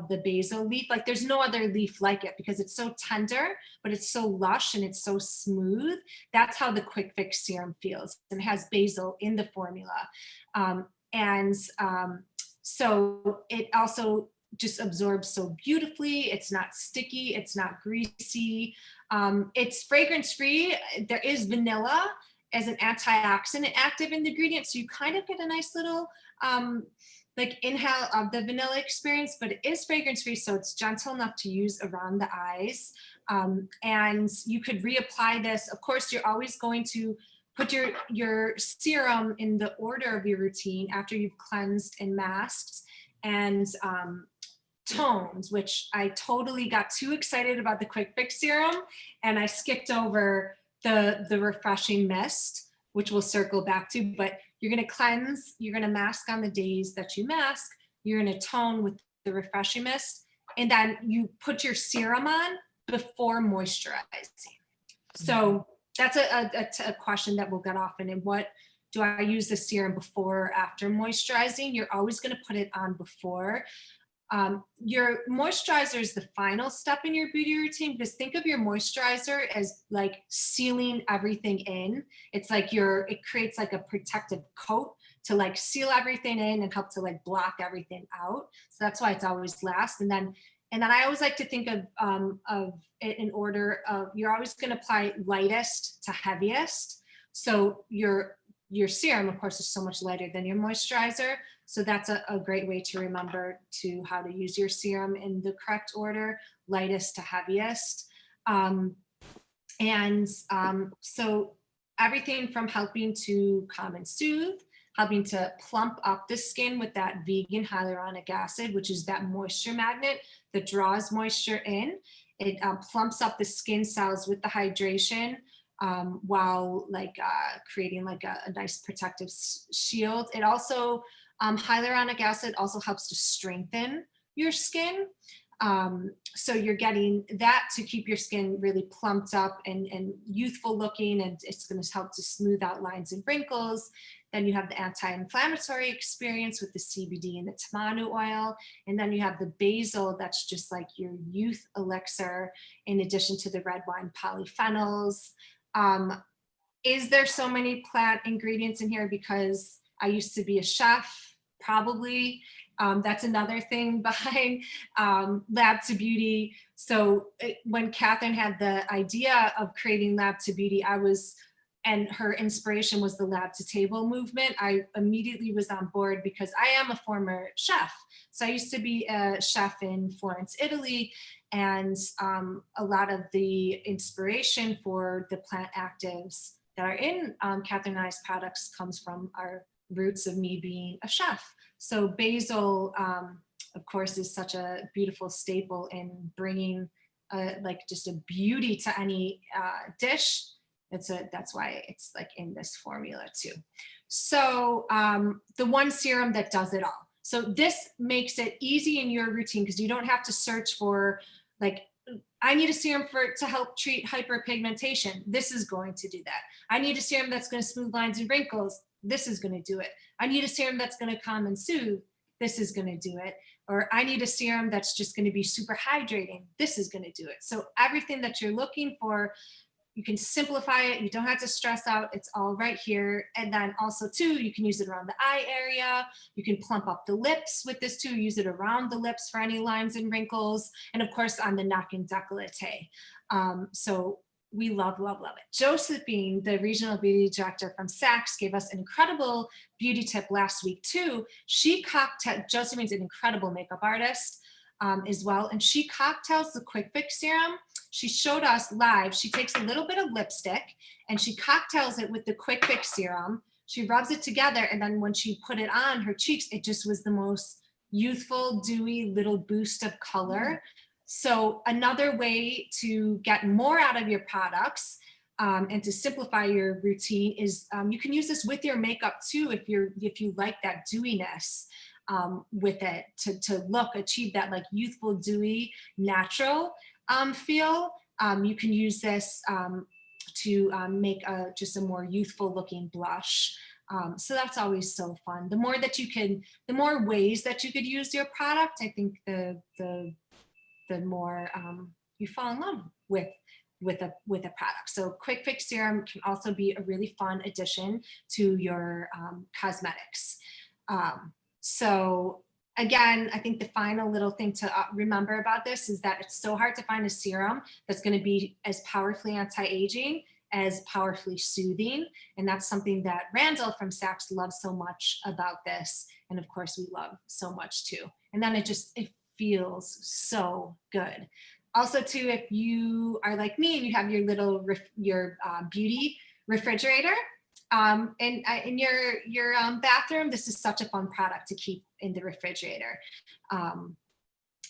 the basil leaf? Like there's no other leaf like it because it's so tender, but it's so lush and it's so smooth. That's how the Quick Fix Serum feels. And it has basil in the formula. So it also just absorbs so beautifully. It's not sticky, it's not greasy. It's fragrance free. There is vanilla as an antioxidant active in the ingredient. So you kind of get a nice little like inhale of the vanilla experience, but it is fragrance free, so it's gentle enough to use around the eyes. And you could reapply this. Of course, you're always going to put your serum in the order of your routine after you've cleansed and masked and toned, which I totally got too excited about the quick fix serum and I skipped over the refreshing mist, which we'll circle back to. But you're going to cleanse, you're going to mask on the days that you mask, you're going to tone with the refreshing mist, and then you put your serum on before moisturizing. So that's a question that we'll get often. And what do I use the serum before or after moisturizing? You're always going to put it on before. Your moisturizer is the final step in your beauty routine, because think of your moisturizer as like sealing everything in. It's like it creates like a protective coat to like seal everything in and help to like block everything out. So that's why it's always last. And then I always like to think of it in order of, you're always going to apply lightest to heaviest. So your serum, of course, is so much lighter than your moisturizer. So that's a great way to remember how to use your serum in the correct order, lightest to heaviest. So everything from helping to calm and soothe, helping to plump up the skin with that vegan hyaluronic acid, which is that moisture magnet that draws moisture in. It plumps up the skin cells with the hydration, while creating like a nice protective shield. It also, hyaluronic acid also helps to strengthen your skin. So you're getting that to keep your skin really plumped up and youthful looking, and it's going to help to smooth out lines and wrinkles. Then you have the anti-inflammatory experience with the CBD and the tamanu oil. And then you have the basil, that's just like your youth elixir, in addition to the red wine polyphenols. Is there so many plant ingredients in here because I used to be a chef? Probably. That's another thing behind Lab to Beauty. So when Catherine had the idea of creating Lab to Beauty, and her inspiration was the Lab to Table movement, I immediately was on board because I am a former chef. So I used to be a chef in Florence, Italy, and a lot of the inspiration for the plant actives that are in Catherine and I's products comes from our roots of me being a chef. So basil, of course, is such a beautiful staple in bringing like just a beauty to any dish. That's why it's like in this formula too. So the one serum that does it all. So this makes it easy in your routine because you don't have to search for like, I need a serum to help treat hyperpigmentation. This is going to do that. I need a serum that's going to smooth lines and wrinkles. This is going to do it. I need a serum that's going to calm and soothe. This is going to do it. Or I need a serum that's just going to be super hydrating. This is going to do it. So everything that you're looking for, you can simplify it. You don't have to stress out. It's all right here. And then also too, you can use it around the eye area. You can plump up the lips with this too. Use it around the lips for any lines and wrinkles. And of course on the neck and décolleté. So we love, love, love it. Josephine, the regional beauty director from Saks, gave us an incredible beauty tip last week too. Josephine's an incredible makeup artist as well. And she cocktails the Quick Fix serum. She showed us live. She takes a little bit of lipstick and she cocktails it with the Quick Fix serum. She rubs it together. And then when she put it on her cheeks, it just was the most youthful, dewy little boost of color. So another way to get more out of your products and to simplify your routine is you can use this with your makeup too if you like that dewiness with it to achieve that like youthful, dewy, natural feel. You can use this to make just a more youthful looking blush. So that's always so fun. The more ways that you could use your product, I think the more you fall in love with a product. So Quick Fix serum can also be a really fun addition to your cosmetics. So again, I think the final little thing to remember about this is that it's so hard to find a serum that's going to be as powerfully anti-aging as powerfully soothing. And that's something that Randall from Saks loves so much about this. And of course we love so much too. And then it feels so good. Also too, if you are like me and you have your little, beauty refrigerator, in your bathroom, this is such a fun product to keep in the refrigerator.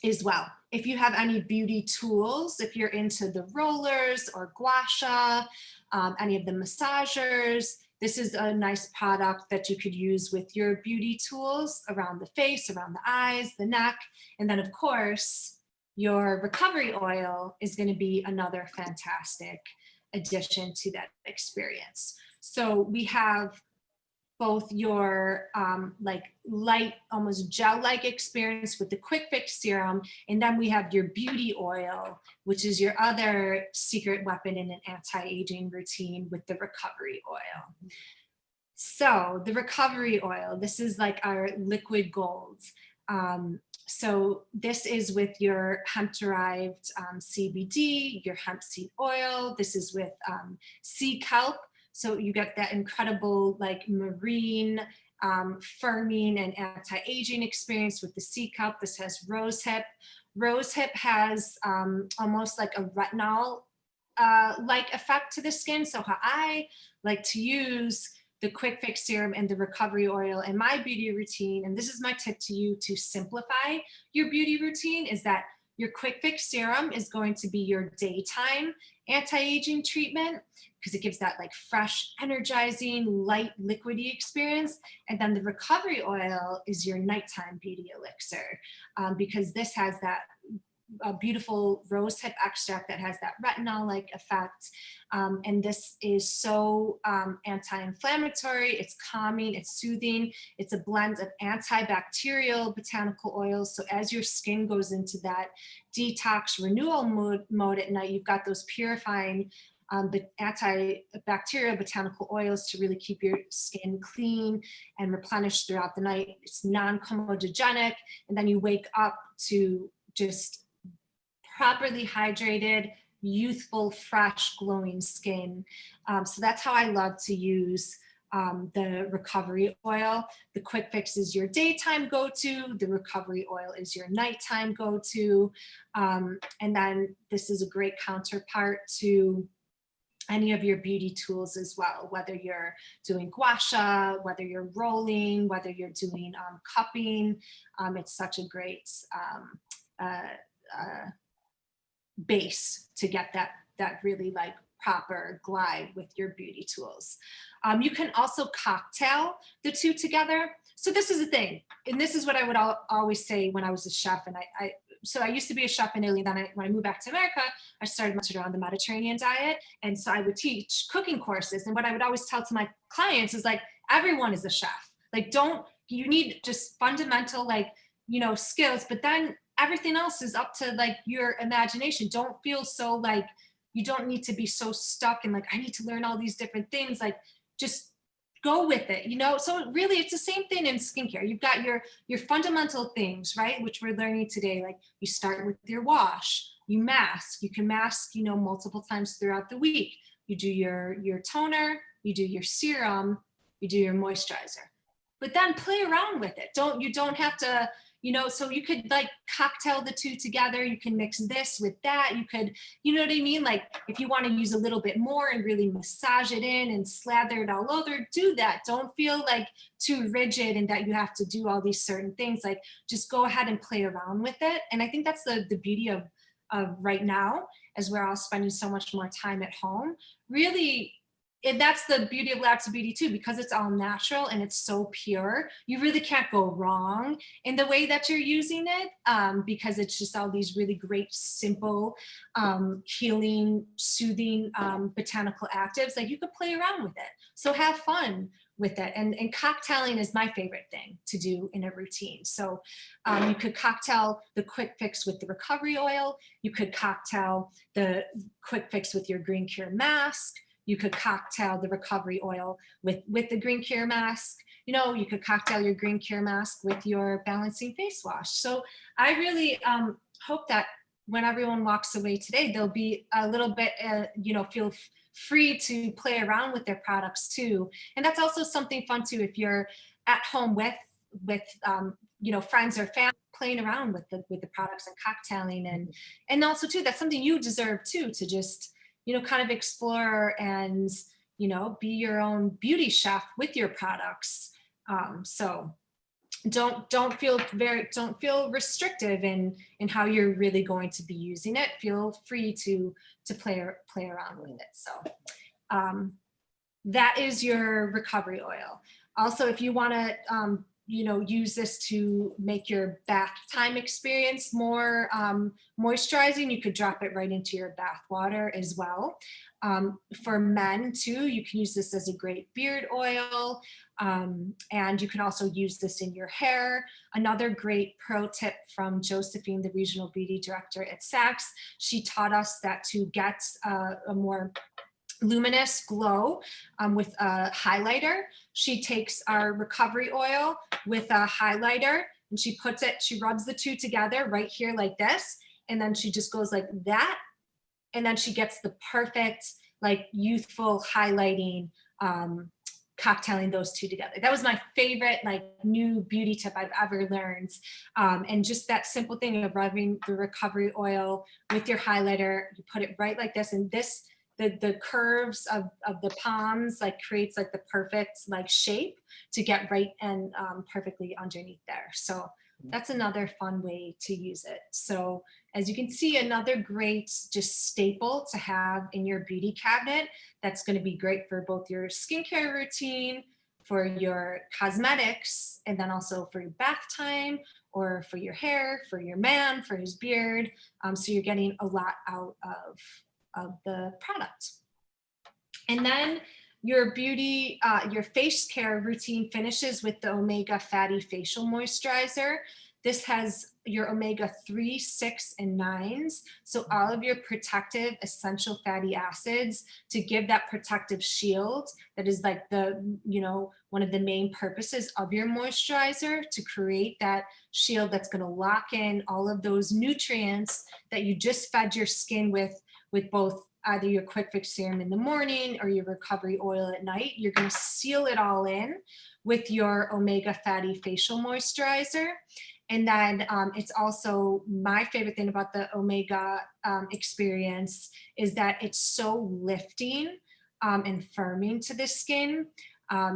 As well. If you have any beauty tools, if you're into the rollers or gua sha, any of the massagers, this is a nice product that you could use with your beauty tools around the face, around the eyes, the neck. And then of course, your recovery oil is going to be another fantastic addition to that experience. So we have both your like light, almost gel-like experience with the Quick Fix serum, and then we have your beauty oil, which is your other secret weapon in an anti-aging routine with the recovery oil. So the recovery oil, this is like our liquid gold. So this is with your hemp-derived CBD, your hemp seed oil. This is with sea kelp. So you get that incredible like marine firming and anti-aging experience with the sea kelp. This has rosehip. Rosehip has almost like a retinol like effect to the skin. So how I like to use the Quick Fix serum and the recovery oil in my beauty routine, and this is my tip to you to simplify your beauty routine, is that your Quick Fix serum is going to be your daytime anti-aging treatment because it gives that like fresh, energizing, light, liquidy experience. And then the recovery oil is your nighttime beauty elixir because this has that beautiful rosehip extract that has that retinol-like effect. And this is so anti-inflammatory, it's calming, it's soothing. It's a blend of antibacterial botanical oils. So as your skin goes into that detox renewal mode at night, you've got those purifying antibacterial botanical oils to really keep your skin clean and replenished throughout the night. It's non-comedogenic, and then you wake up to just properly hydrated, youthful, fresh, glowing skin. So that's how I love to use the recovery oil. The Quick Fix is your daytime go-to. The recovery oil is your nighttime go-to. And then this is a great counterpart to any of your beauty tools as well, whether you're doing gua sha, whether you're rolling, whether you're doing cupping. It's such a great base to get that really like proper glide with your beauty tools. You can also cocktail the two together. So this is the thing, and this is what I would always say when I was a chef, and so I used to be a chef in Italy. Then when I moved back to America, I started much around the Mediterranean diet. And so I would teach cooking courses. And what I would always tell to my clients is like, everyone is a chef. Like, you need just fundamental, like, skills, but then everything else is up to like your imagination. Don't feel so like you don't need to be so stuck and like, I need to learn all these different things. Like, just go with it, So really it's the same thing in skincare. You've got your fundamental things, right? Which we're learning today. Like, you start with your wash, you mask, you can mask, multiple times throughout the week. You do your toner, you do your serum, you do your moisturizer, but then play around with it. You don't have to, so you could like cocktail the two together. You can mix this with that. You could, you know what I mean? Like, if you want to use a little bit more and really massage it in and slather it all over, do that. Don't feel like too rigid and that you have to do all these certain things. Like, just go ahead and play around with it. And I think that's the beauty of right now, as we're all spending so much more time at home. Really, and that's the beauty of Labs of Beauty too, because it's all natural and it's so pure. You really can't go wrong in the way that you're using it, because it's just all these really great, simple, healing, soothing, botanical actives. Like, you could play around with it. So have fun with it. And cocktailing is my favorite thing to do in a routine. So you could cocktail the Quick Fix with the recovery oil. You could cocktail the Quick Fix with your Green Cure mask. You could cocktail the recovery oil with the Green Cure mask. You could cocktail your Green Cure mask with your balancing face wash. So I really hope that when everyone walks away today, they'll be a little bit, feel free to play around with their products too. And that's also something fun too, if you're at home with friends or family, playing around with the products and cocktailing, and also too, that's something you deserve too, to just, kind of explore and, be your own beauty chef with your products. So don't feel restrictive in how you're really going to be using it. Feel free to play around with it. So that is your recovery oil. Also, if you want to use this to make your bath time experience more moisturizing, you could drop it right into your bath water as well. For men too, you can use this as a great beard oil, and you can also use this in your hair. Another great pro tip from Josephine, the regional beauty director at Saks, she taught us that to get a more luminous glow with a highlighter, she takes our recovery oil with a highlighter and she rubs the two together right here like this, and then she just goes like that, and then she gets the perfect, like, youthful highlighting, cocktailing those two together. That was my favorite, like, new beauty tip I've ever learned. And just that simple thing of rubbing the recovery oil with your highlighter, you put it right like this, and the curves of the palms, like, creates like the perfect, like, shape to get right and perfectly underneath there. So that's another fun way to use it. So as you can see, another great just staple to have in your beauty cabinet that's going to be great for both your skincare routine, for your cosmetics, and then also for your bath time, or for your hair, for your man, for his beard. So you're getting a lot out of the product. And then your your face care routine finishes with the Omega Fatty Facial Moisturizer. This has your omega-3, 6, and 9s. So all of your protective essential fatty acids to give that protective shield that is like one of the main purposes of your moisturizer, to create that shield that's going to lock in all of those nutrients that you just fed your skin with both either your quick fix serum in the morning or your recovery oil at night. You're going to seal it all in with your Omega Fatty Facial Moisturizer. And then it's also my favorite thing about the Omega experience is that it's so lifting and firming to the skin.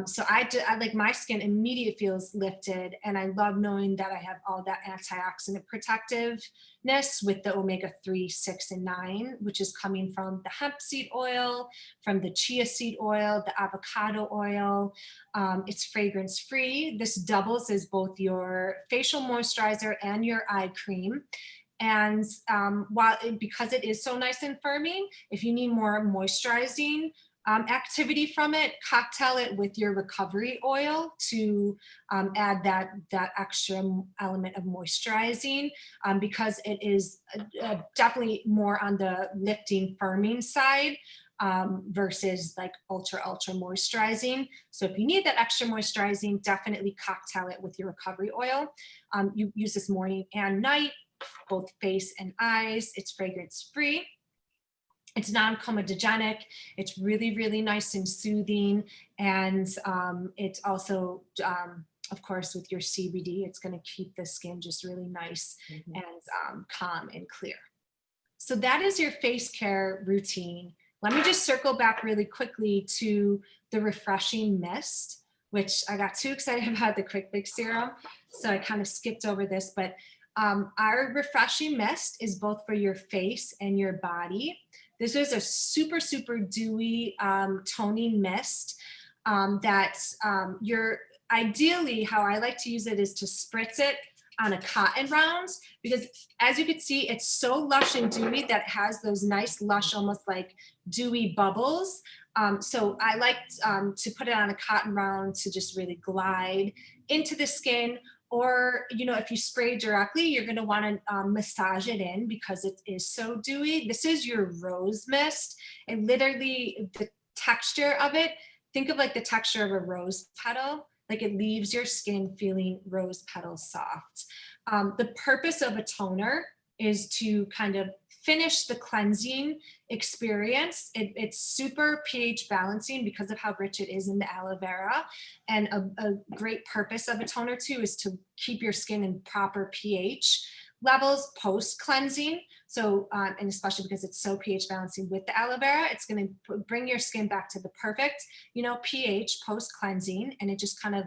So I like, my skin immediately feels lifted, and I love knowing that I have all that antioxidant protectiveness with the omega-3, 6, and 9, which is coming from the hemp seed oil, from the chia seed oil, the avocado oil. It's fragrance free. This doubles as both your facial moisturizer and your eye cream. And because it is so nice and firming, if you need more moisturizing activity from it, cocktail it with your recovery oil to add that extra element of moisturizing, because it is definitely more on the lifting, firming side versus like ultra moisturizing. So if you need that extra moisturizing, definitely cocktail it with your recovery oil. You use this morning and night, both face and eyes. It's fragrance free. It's non-comedogenic. It's really, really nice and soothing. And it's also, of course, with your CBD, it's going to keep the skin just really nice and calm and clear. So that is your face care routine. Let me just circle back really quickly to the refreshing mist, which I got too excited about the quick fix serum, so I kind of skipped over this. But our refreshing mist is both for your face and your body. This is a super, super dewy toning mist that you're ideally, how I like to use it is to spritz it on a cotton round, because as you can see, it's so lush and dewy that it has those nice lush, almost like dewy bubbles. So I like to put it on a cotton round to just really glide into the skin. Or, if you spray directly, you're going to want to massage it in because it is so dewy. This is your rose mist. And literally the texture of it, think of like the texture of a rose petal. Like, it leaves your skin feeling rose petal soft. The purpose of a toner is to kind of finish the cleansing experience. It's super pH balancing because of how rich it is in the aloe vera. And a great purpose of a toner too is to keep your skin in proper pH levels post cleansing. So, and especially because it's so pH balancing with the aloe vera, it's going to bring your skin back to the perfect, pH post cleansing. And it just kind of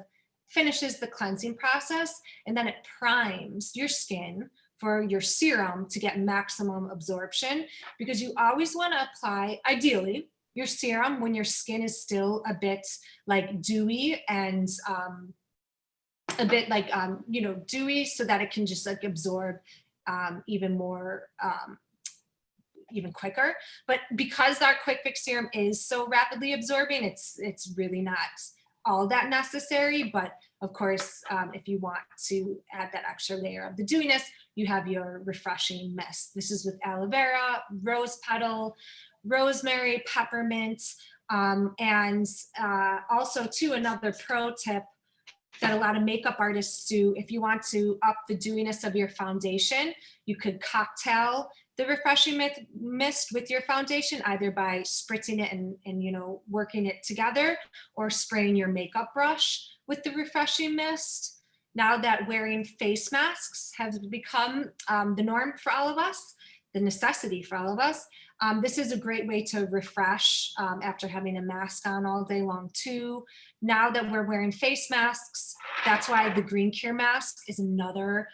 finishes the cleansing process. And then it primes your skin for your serum to get maximum absorption, because you always want to apply, ideally, your serum when your skin is still a bit like dewy and a bit like dewy, so that it can just like absorb even more even quicker. But because our quick fix serum is so rapidly absorbing, it's really not all that necessary. But of course, if you want to add that extra layer of the dewiness, you have your refreshing mist. This is with aloe vera, rose petal, rosemary, peppermint, and also too, another pro tip that a lot of makeup artists do, if you want to up the dewiness of your foundation, you could cocktail the refreshing mist with your foundation, either by spritzing it and working it together, or spraying your makeup brush with the refreshing mist. Now that wearing face masks has become the norm for all of us, the necessity for all of us, this is a great way to refresh after having a mask on all day long too. Now that we're wearing face masks, that's why the green cure mask is another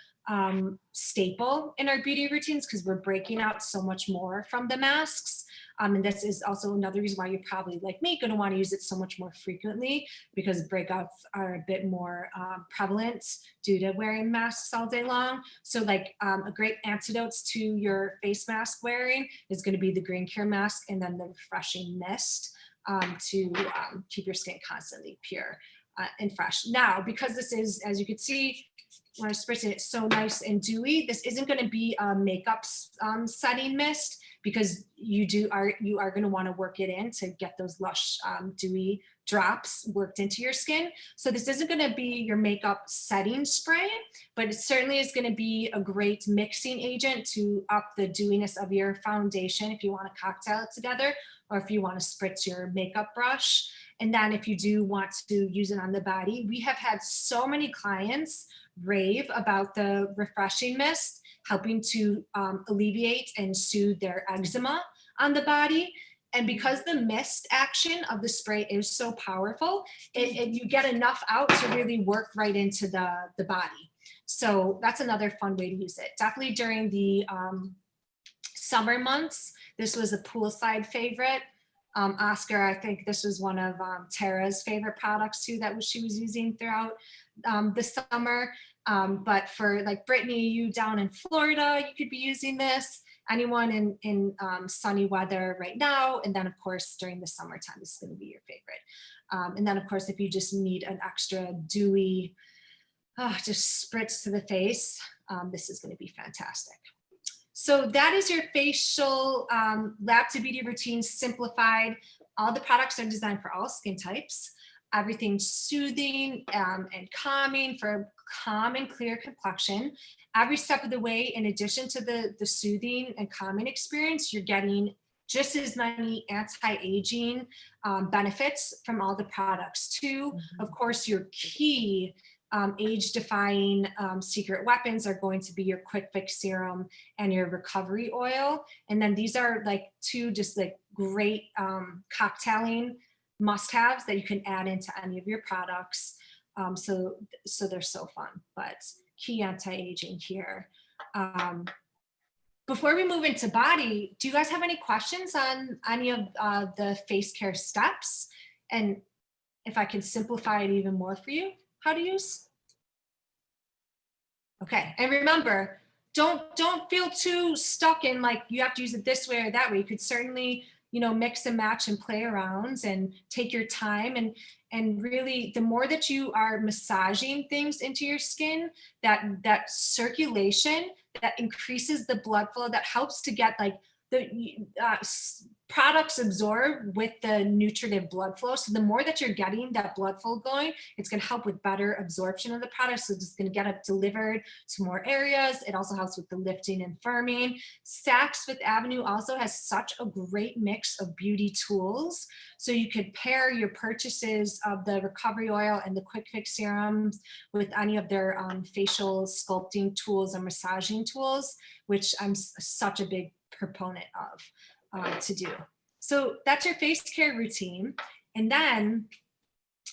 staple in our beauty routines, because we're breaking out so much more from the masks. And this is also another reason why you're probably, like me, going to want to use it so much more frequently, because breakouts are a bit more prevalent due to wearing masks all day long. So like a great antidote to your face mask wearing is going to be the green cure mask, and then the refreshing mist to keep your skin constantly pure and fresh. Now, because this is, as you can see, when I spritz it, it's so nice and dewy, this isn't going to be a makeup setting mist, because you are going to want to work it in to get those lush dewy drops worked into your skin. So this isn't going to be your makeup setting spray, but it certainly is going to be a great mixing agent to up the dewiness of your foundation if you want to cocktail it together, or if you want to spritz your makeup brush. And then if you do want to use it on the body, we have had so many clients rave about the refreshing mist helping to alleviate and soothe their eczema on the body. And because the mist action of the spray is so powerful, you get enough out to really work right into the body. So that's another fun way to use it. Definitely during the summer months, this was a poolside favorite. Oscar, I think this was one of Tara's favorite products too that she was using throughout the summer. But for like Brittany, you down in Florida, you could be using this. Anyone in sunny weather right now, and then of course during the summertime, this is going to be your favorite. And then of course, if you just need an extra dewy, just spritz to the face, this is going to be fantastic. So that is your facial Lab to Beauty routine simplified. All the products are designed for all skin types. Everything's soothing and calming for a calm and clear complexion. Every step of the way, in addition to the soothing and calming experience, you're getting just as many anti-aging benefits from all the products too. Mm-hmm. Of course, your key age-defying secret weapons are going to be your quick fix serum and your recovery oil. And then these are like two just like great cocktailing must-haves that you can add into any of your products. So they're so fun, but key anti-aging here. Before we move into body, do you guys have any questions on any of the face care steps? And if I can simplify it even more for you, how to use? Okay, and remember, don't feel too stuck in like you have to use it this way or that way. You could certainly, mix and match and play around and take your time, and really the more that you are massaging things into your skin, that circulation that increases the blood flow, that helps to get like the products absorb with the nutritive blood flow. So the more that you're getting that blood flow going, it's going to help with better absorption of the product. So it's going to get it delivered to more areas. It also helps with the lifting and firming. Saks Fifth Avenue also has such a great mix of beauty tools. So you could pair your purchases of the recovery oil and the quick fix serums with any of their facial sculpting tools and massaging tools, which I'm such a big proponent of. To do. So that's your face care routine. And then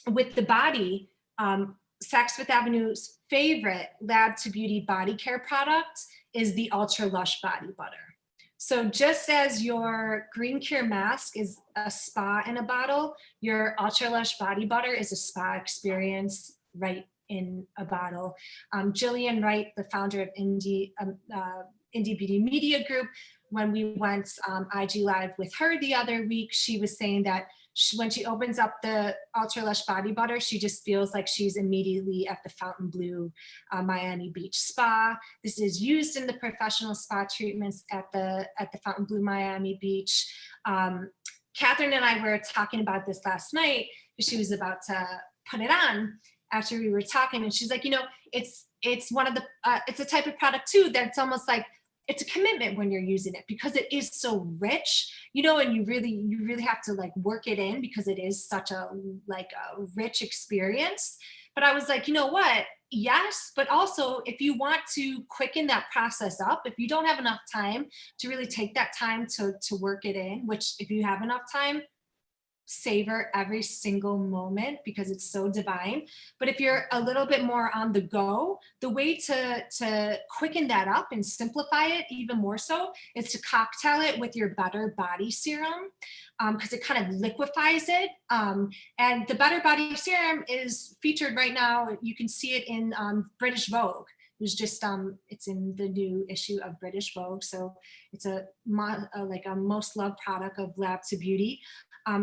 with the body, Saks Fifth Avenue's favorite Lab to Beauty body care product is the Ultra Lush Body Butter. So just as your Green Cure mask is a spa in a bottle, your Ultra Lush Body Butter is a spa experience right in a bottle. Jillian Wright, the founder of Indie Beauty Media Group, when we went IG Live with her the other week, she was saying that when she opens up the Ultra Lush Body Butter, she just feels like she's immediately at the Fontainebleau Miami Beach Spa. This is used in the professional spa treatments at the Fontainebleau Miami Beach. Catherine and I were talking about this last night. She was about to put it on after we were talking, and she's like, it's one of the it's a type of product too that's almost like it's a commitment when you're using it because it is so rich, and you really have to like work it in because it is such a rich experience. But I was like, you know what? Yes, but also if you want to quicken that process up, if you don't have enough time to really take that time to work it in, which if you have enough time, savor every single moment because it's so divine. But if you're a little bit more on the go, the way to quicken that up and simplify it even more so is to cocktail it with your Better Body Serum, because it kind of liquefies it. And the Better Body Serum is featured right now. You can see it in British Vogue. It was just it's in the new issue of British Vogue, so it's a most loved product of Lab to Beauty.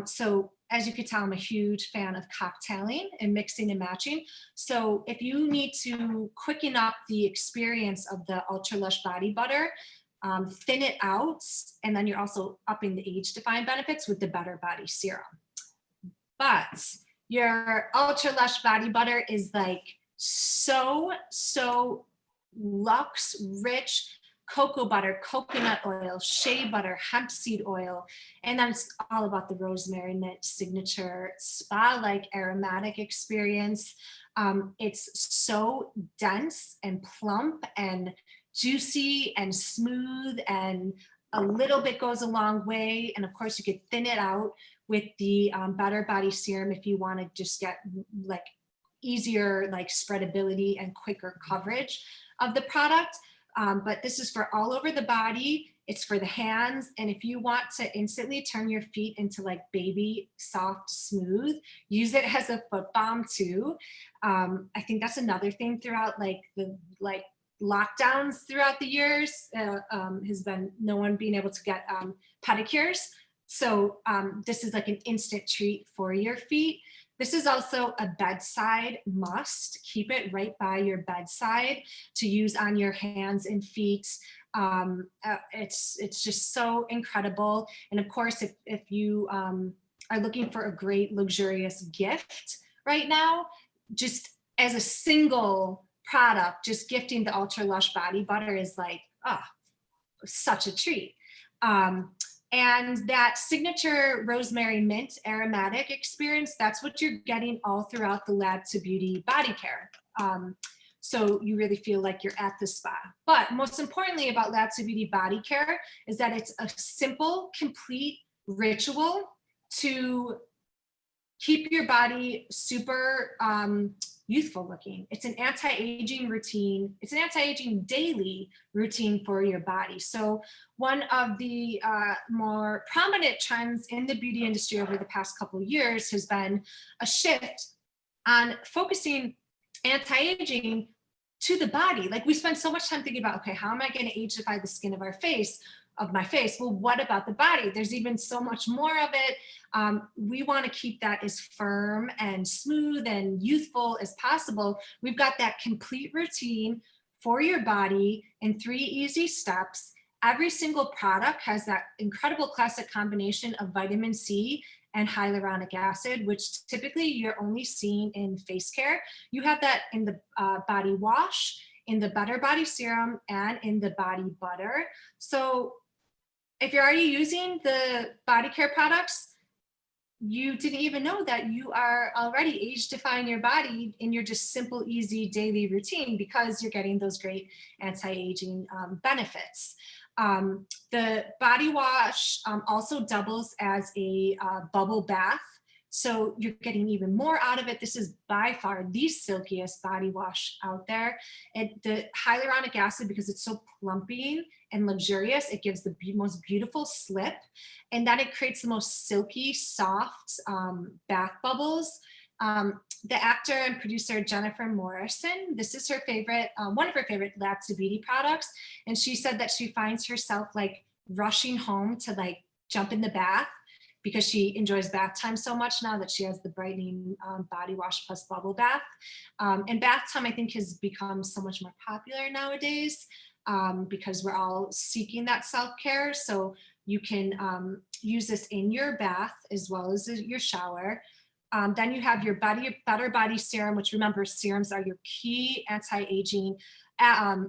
So as you could tell, I'm a huge fan of cocktailing and mixing and matching. So if you need to quicken up the experience of the Ultra Lush Body Butter, thin it out, and then you're also upping the age-defying benefits with the Better Body Serum. But your Ultra Lush Body Butter is like so luxe, rich, cocoa butter, coconut oil, shea butter, hemp seed oil, and then it's all about the rosemary mint signature spa-like aromatic experience. It's so dense and plump and juicy and smooth, and a little bit goes a long way. And of course, you could thin it out with the Better Body Serum if you want to just get like easier like spreadability and quicker coverage of the product. But this is for all over the body. It's for the hands. And if you want to instantly turn your feet into like baby, soft, smooth, use it as a foot balm too. I think that's another thing throughout like the lockdowns throughout the years has been no one being able to get pedicures. So this is like an instant treat for your feet. This is also a bedside must. Keep it right by your bedside to use on your hands and feet. It's just so incredible. And of course, if you are looking for a great luxurious gift right now, just as a single product, just gifting the Ultra Lush Body Butter is like, such a treat. And that signature rosemary mint aromatic experience, that's what you're getting all throughout the Lab to Beauty body care. So you really feel like you're at the spa. But most importantly about Lab to Beauty body care is that it's a simple, complete ritual to keep your body super youthful looking. It's an anti-aging routine. It's an anti-aging daily routine for your body. So one of the more prominent trends in the beauty industry over the past couple of years has been a shift on focusing anti-aging to the body. Like we spend so much time thinking about, okay, how am I going to ageify the skin of my face? Well, what about the body? There's even so much more of it. We want to keep that as firm and smooth and youthful as possible. We've got that complete routine for your body in 3 easy steps. every single product has that incredible classic combination of vitamin C and hyaluronic acid, which typically you're only seeing in face care. You have that in the body wash, in the Better Body Serum, and in the body butter. So if you're already using the body care products, you didn't even know that you are already age defying your body in your just simple, easy daily routine because you're getting those great anti-aging benefits. The body wash also doubles as a bubble bath. So you're getting even more out of it. This is by far the silkiest body wash out there. And the hyaluronic acid, because it's so plumping and luxurious, it gives the most beautiful slip. And then it creates the most silky, soft bath bubbles. The actor and producer Jennifer Morrison, this is her favorite, one of her favorite Labs to Beauty products. And she said that she finds herself like rushing home to like jump in the bath because she enjoys bath time so much now that she has the brightening body wash plus bubble bath. And bath time, I think, has become so much more popular nowadays because we're all seeking that self-care. So you can use this in your bath as well as your shower. Then you have your Better Body Serum, which, remember, serums are your key anti-aging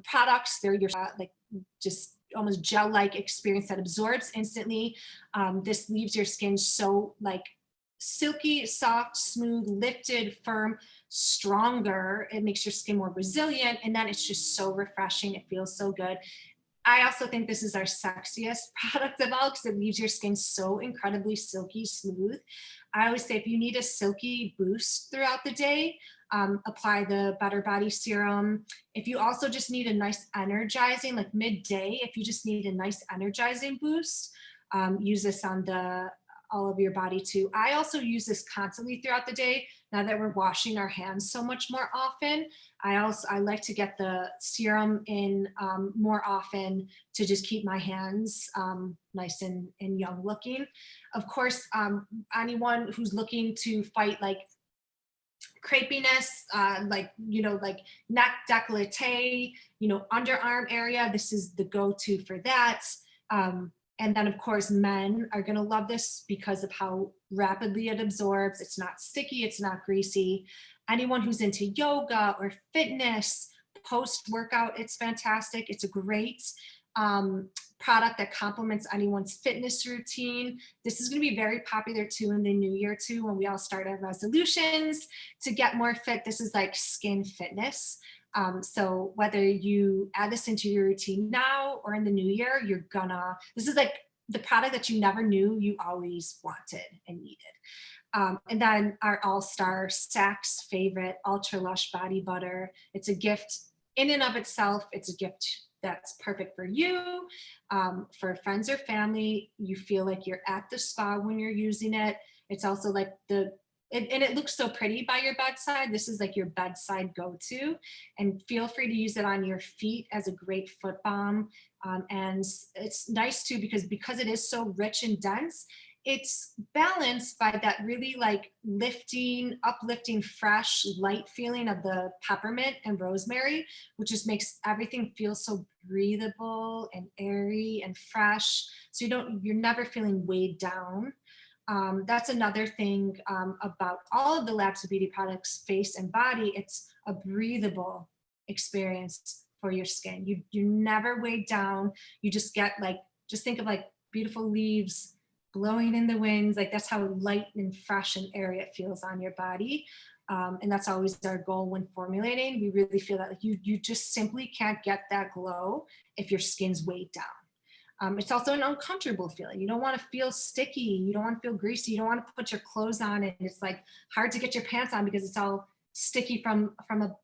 products. They're your like just almost gel-like experience that absorbs instantly. This leaves your skin so like silky, soft, smooth, lifted, firm, stronger. It makes your skin more resilient, and then it's just so refreshing. It feels so good. I also think this is our sexiest product of all because it leaves your skin so incredibly silky smooth. I always say if you need a silky boost throughout the day, apply the Better Body Serum. If you also just need a nice energizing, like midday, if you just need a nice energizing boost, use this on all of your body too. I also use this constantly throughout the day. Now that we're washing our hands so much more often, I like to get the serum in more often to just keep my hands nice and young looking. Of course, anyone who's looking to fight like crepiness, like, like neck décolleté, underarm area, this is the go-to for that. And then, of course, men are going to love this because of how rapidly it absorbs. It's not sticky. It's not greasy. Anyone who's into yoga or fitness, post-workout, it's fantastic. It's a great product that complements anyone's fitness routine. This is going to be very popular too in the new year too, when we all start our resolutions to get more fit. This is like skin fitness. So whether you add this into your routine now or in the new year, this is like the product that you never knew you always wanted and needed. And then our all-star Saks favorite Ultra Lush Body Butter. It's a gift in and of itself. It's a gift that's perfect for you, for friends or family. You feel like you're at the spa when you're using it. It's also like and it looks so pretty by your bedside. This is like your bedside go-to, and feel free to use it on your feet as a great foot balm. And it's nice too because it is so rich and dense. It's balanced by that really like uplifting, fresh, light feeling of the peppermint and rosemary, which just makes everything feel so breathable and airy and fresh. So you're never feeling weighed down. That's another thing about all of the Labs of Beauty products, face and body. It's a breathable experience for your skin. You're never weighed down. You just get just think of like beautiful leaves blowing in the winds. Like that's how light and fresh and airy it feels on your body. And that's always our goal when formulating. We really feel that like you just simply can't get that glow if your skin's weighed down. It's also an uncomfortable feeling. You don't want to feel sticky. You don't want to feel greasy. You don't want to put your clothes on and it's like hard to get your pants on because it's all sticky from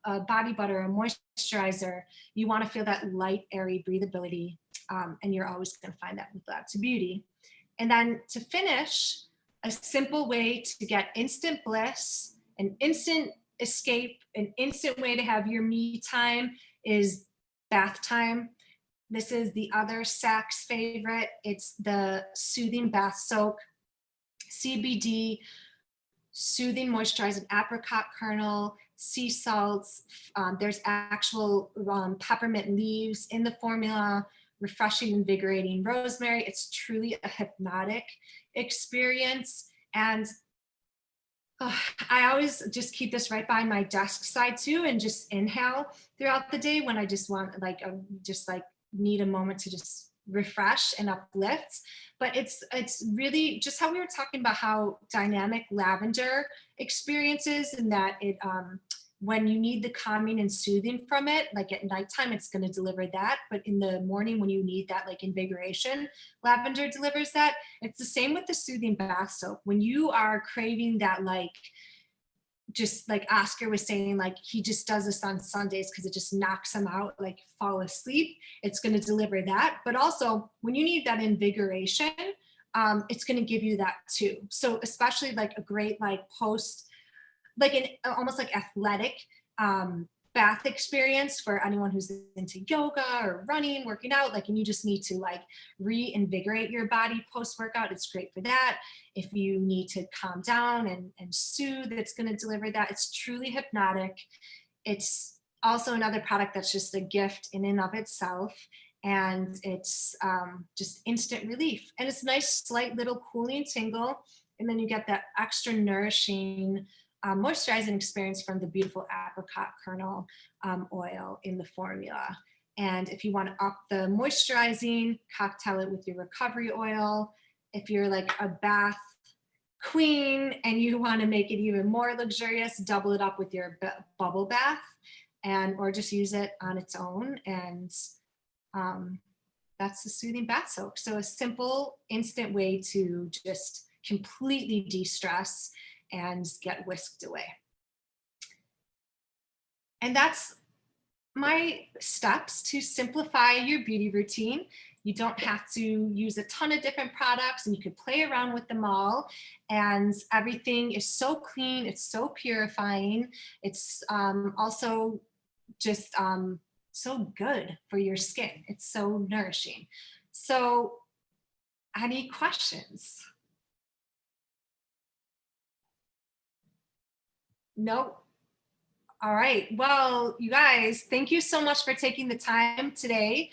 a body butter or moisturizer. You want to feel that light, airy breathability. And you're always going to find that with Labs of Beauty. And then to finish, a simple way to get instant bliss, an instant escape, an instant way to have your me time is bath time. This is the other Saks favorite. It's the Soothing Bath Soak, CBD, soothing moisturizing apricot kernel, sea salts. There's actual peppermint leaves in the formula, refreshing, invigorating rosemary. It's truly a hypnotic experience. And I always just keep this right by my desk side too, and just inhale throughout the day when I just want just like need a moment to just refresh and uplift. But it's really just how we were talking about how dynamic lavender experiences, and that it when you need the calming and soothing from it, like at nighttime, it's going to deliver that. But in the morning, when you need that like invigoration, lavender delivers that. It's the same with the soothing bath soap. When you are craving that, like, just like Oscar was saying, like he just does this on Sundays because it just knocks him out, like fall asleep. It's going to deliver that. But also when you need that invigoration, it's going to give you that too. So especially like a great like post, like an almost like athletic bath experience for anyone who's into yoga or running, working out, like, and you just need to like reinvigorate your body post-workout. It's great for that. If you need to calm down and soothe, it's going to deliver that. It's truly hypnotic. It's also another product that's just a gift in and of itself. And it's just instant relief. And it's a nice, slight little cooling tingle. And then you get that extra nourishing moisturizing experience from the beautiful apricot kernel oil in the formula. And if you want to up the moisturizing, cocktail it with your recovery oil. If you're like a bath queen and you want to make it even more luxurious, double it up with your bubble bath, and or just use it on its own. And that's the soothing bath soak. So a simple, instant way to just completely de-stress and get whisked away. And that's my steps to simplify your beauty routine. You don't have to use a ton of different products, and you can play around with them all. And everything is so clean, it's so purifying. It's also just so good for your skin. It's so nourishing. So any questions? Nope. All right. Well, you guys, thank you so much for taking the time today.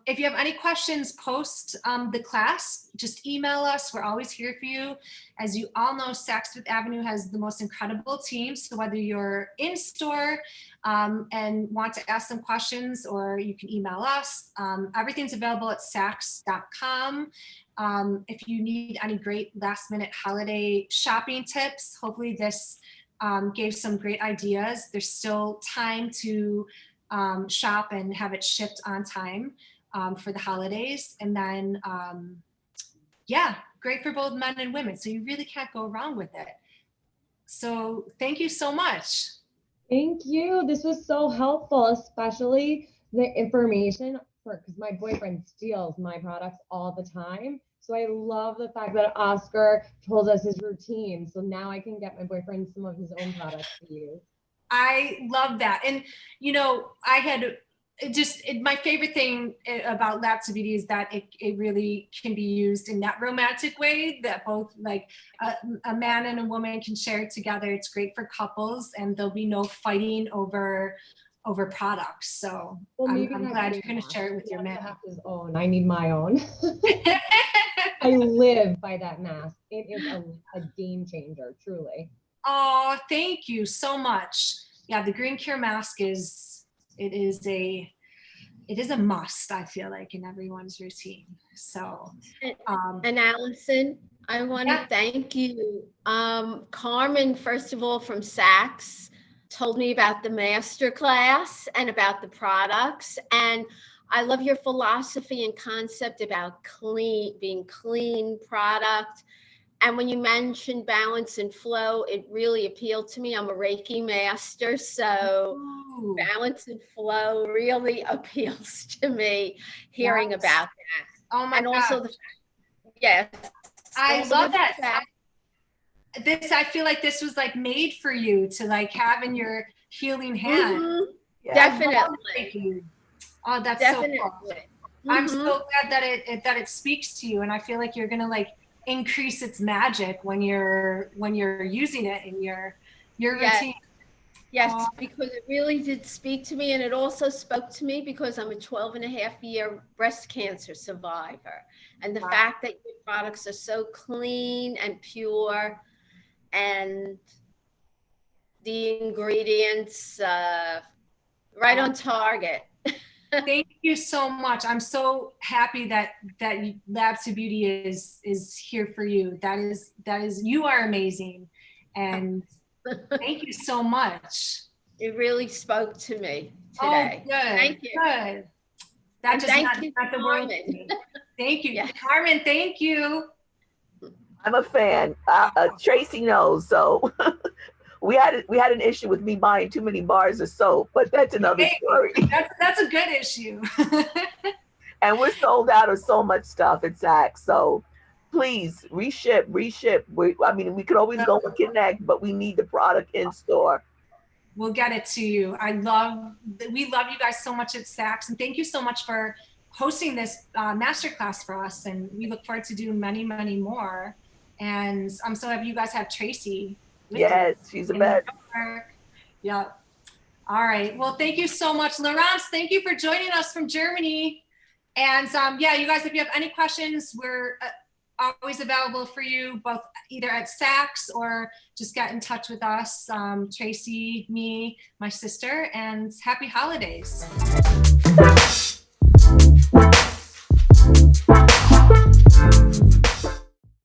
If you have any questions post the class, just email us. We're always here for you. As you all know, Saks Fifth Avenue has the most incredible team. So whether you're in store and want to ask some questions, or you can email us, everything's available at saks.com. If you need any great last minute holiday shopping tips, hopefully this gave some great ideas. There's still time to shop and have it shipped on time for the holidays. And then, yeah, great for both men and women. So you really can't go wrong with it. So thank you so much. Thank you. This was so helpful, especially the information because my boyfriend steals my products all the time. So I love the fact that Oscar told us his routine. So now I can get my boyfriend some of his own products to use. I love that. And, you know, I had my favorite thing about Labs of Beauty is that it really can be used in that romantic way that both like a man and a woman can share it together. It's great for couples, and there'll be no fighting over products. So well, I'm glad you're going to share it with your man. Have his own. I need my own. I live by that mask. It is a game changer, truly. Oh, thank you so much. Yeah, the Green Cure mask is a must, I feel like, in everyone's routine. So and Allison, I want to thank you. Carmen, first of all, from Saks, told me about the Masterclass and about the products. And I love your philosophy and concept about being clean product. And when you mentioned balance and flow, it really appealed to me. I'm a Reiki master, so balance and flow really appeals to me, hearing about that. Oh my God. And also I love that. I feel like this was like made for you to like have in your healing hand. Mm-hmm. Yeah. Definitely. Oh, that's so cool. I'm so glad that it speaks to you, and I feel like you're gonna like increase its magic when you're using it in your routine. Yes, Aw. because it really did speak to me, and it also spoke to me because I'm a 12-and-a-half-year breast cancer survivor. And the Wow. fact that your products are so clean and pure, and the ingredients right on target. Thank you so much. I'm so happy that Labs to Beauty is here for you. That is you are amazing, and thank you so much. It really spoke to me Oh, today. good. Thank you. Good. That And does thank not you, not the world to Carmen. me. Thank you, Yes. Carmen. Thank you. I'm a fan. Tracy knows. So we had an issue with me buying too many bars of soap, but that's another Hey, story. that's a good issue. And we're sold out of so much stuff at Saks. So please reship. We could always go and connect, but we need the product in store. We'll get it to you. We love you guys so much at Saks, and thank you so much for hosting this masterclass for us. And we look forward to doing many, many more. And I'm so happy you guys have Tracy with you. Yes, she's the best. Yeah. All right. Well, thank you so much, Laurence. Thank you for joining us from Germany. And yeah, you guys, if you have any questions, we're always available for you, both either at Saks or just get in touch with us, Tracy, me, my sister, and happy holidays.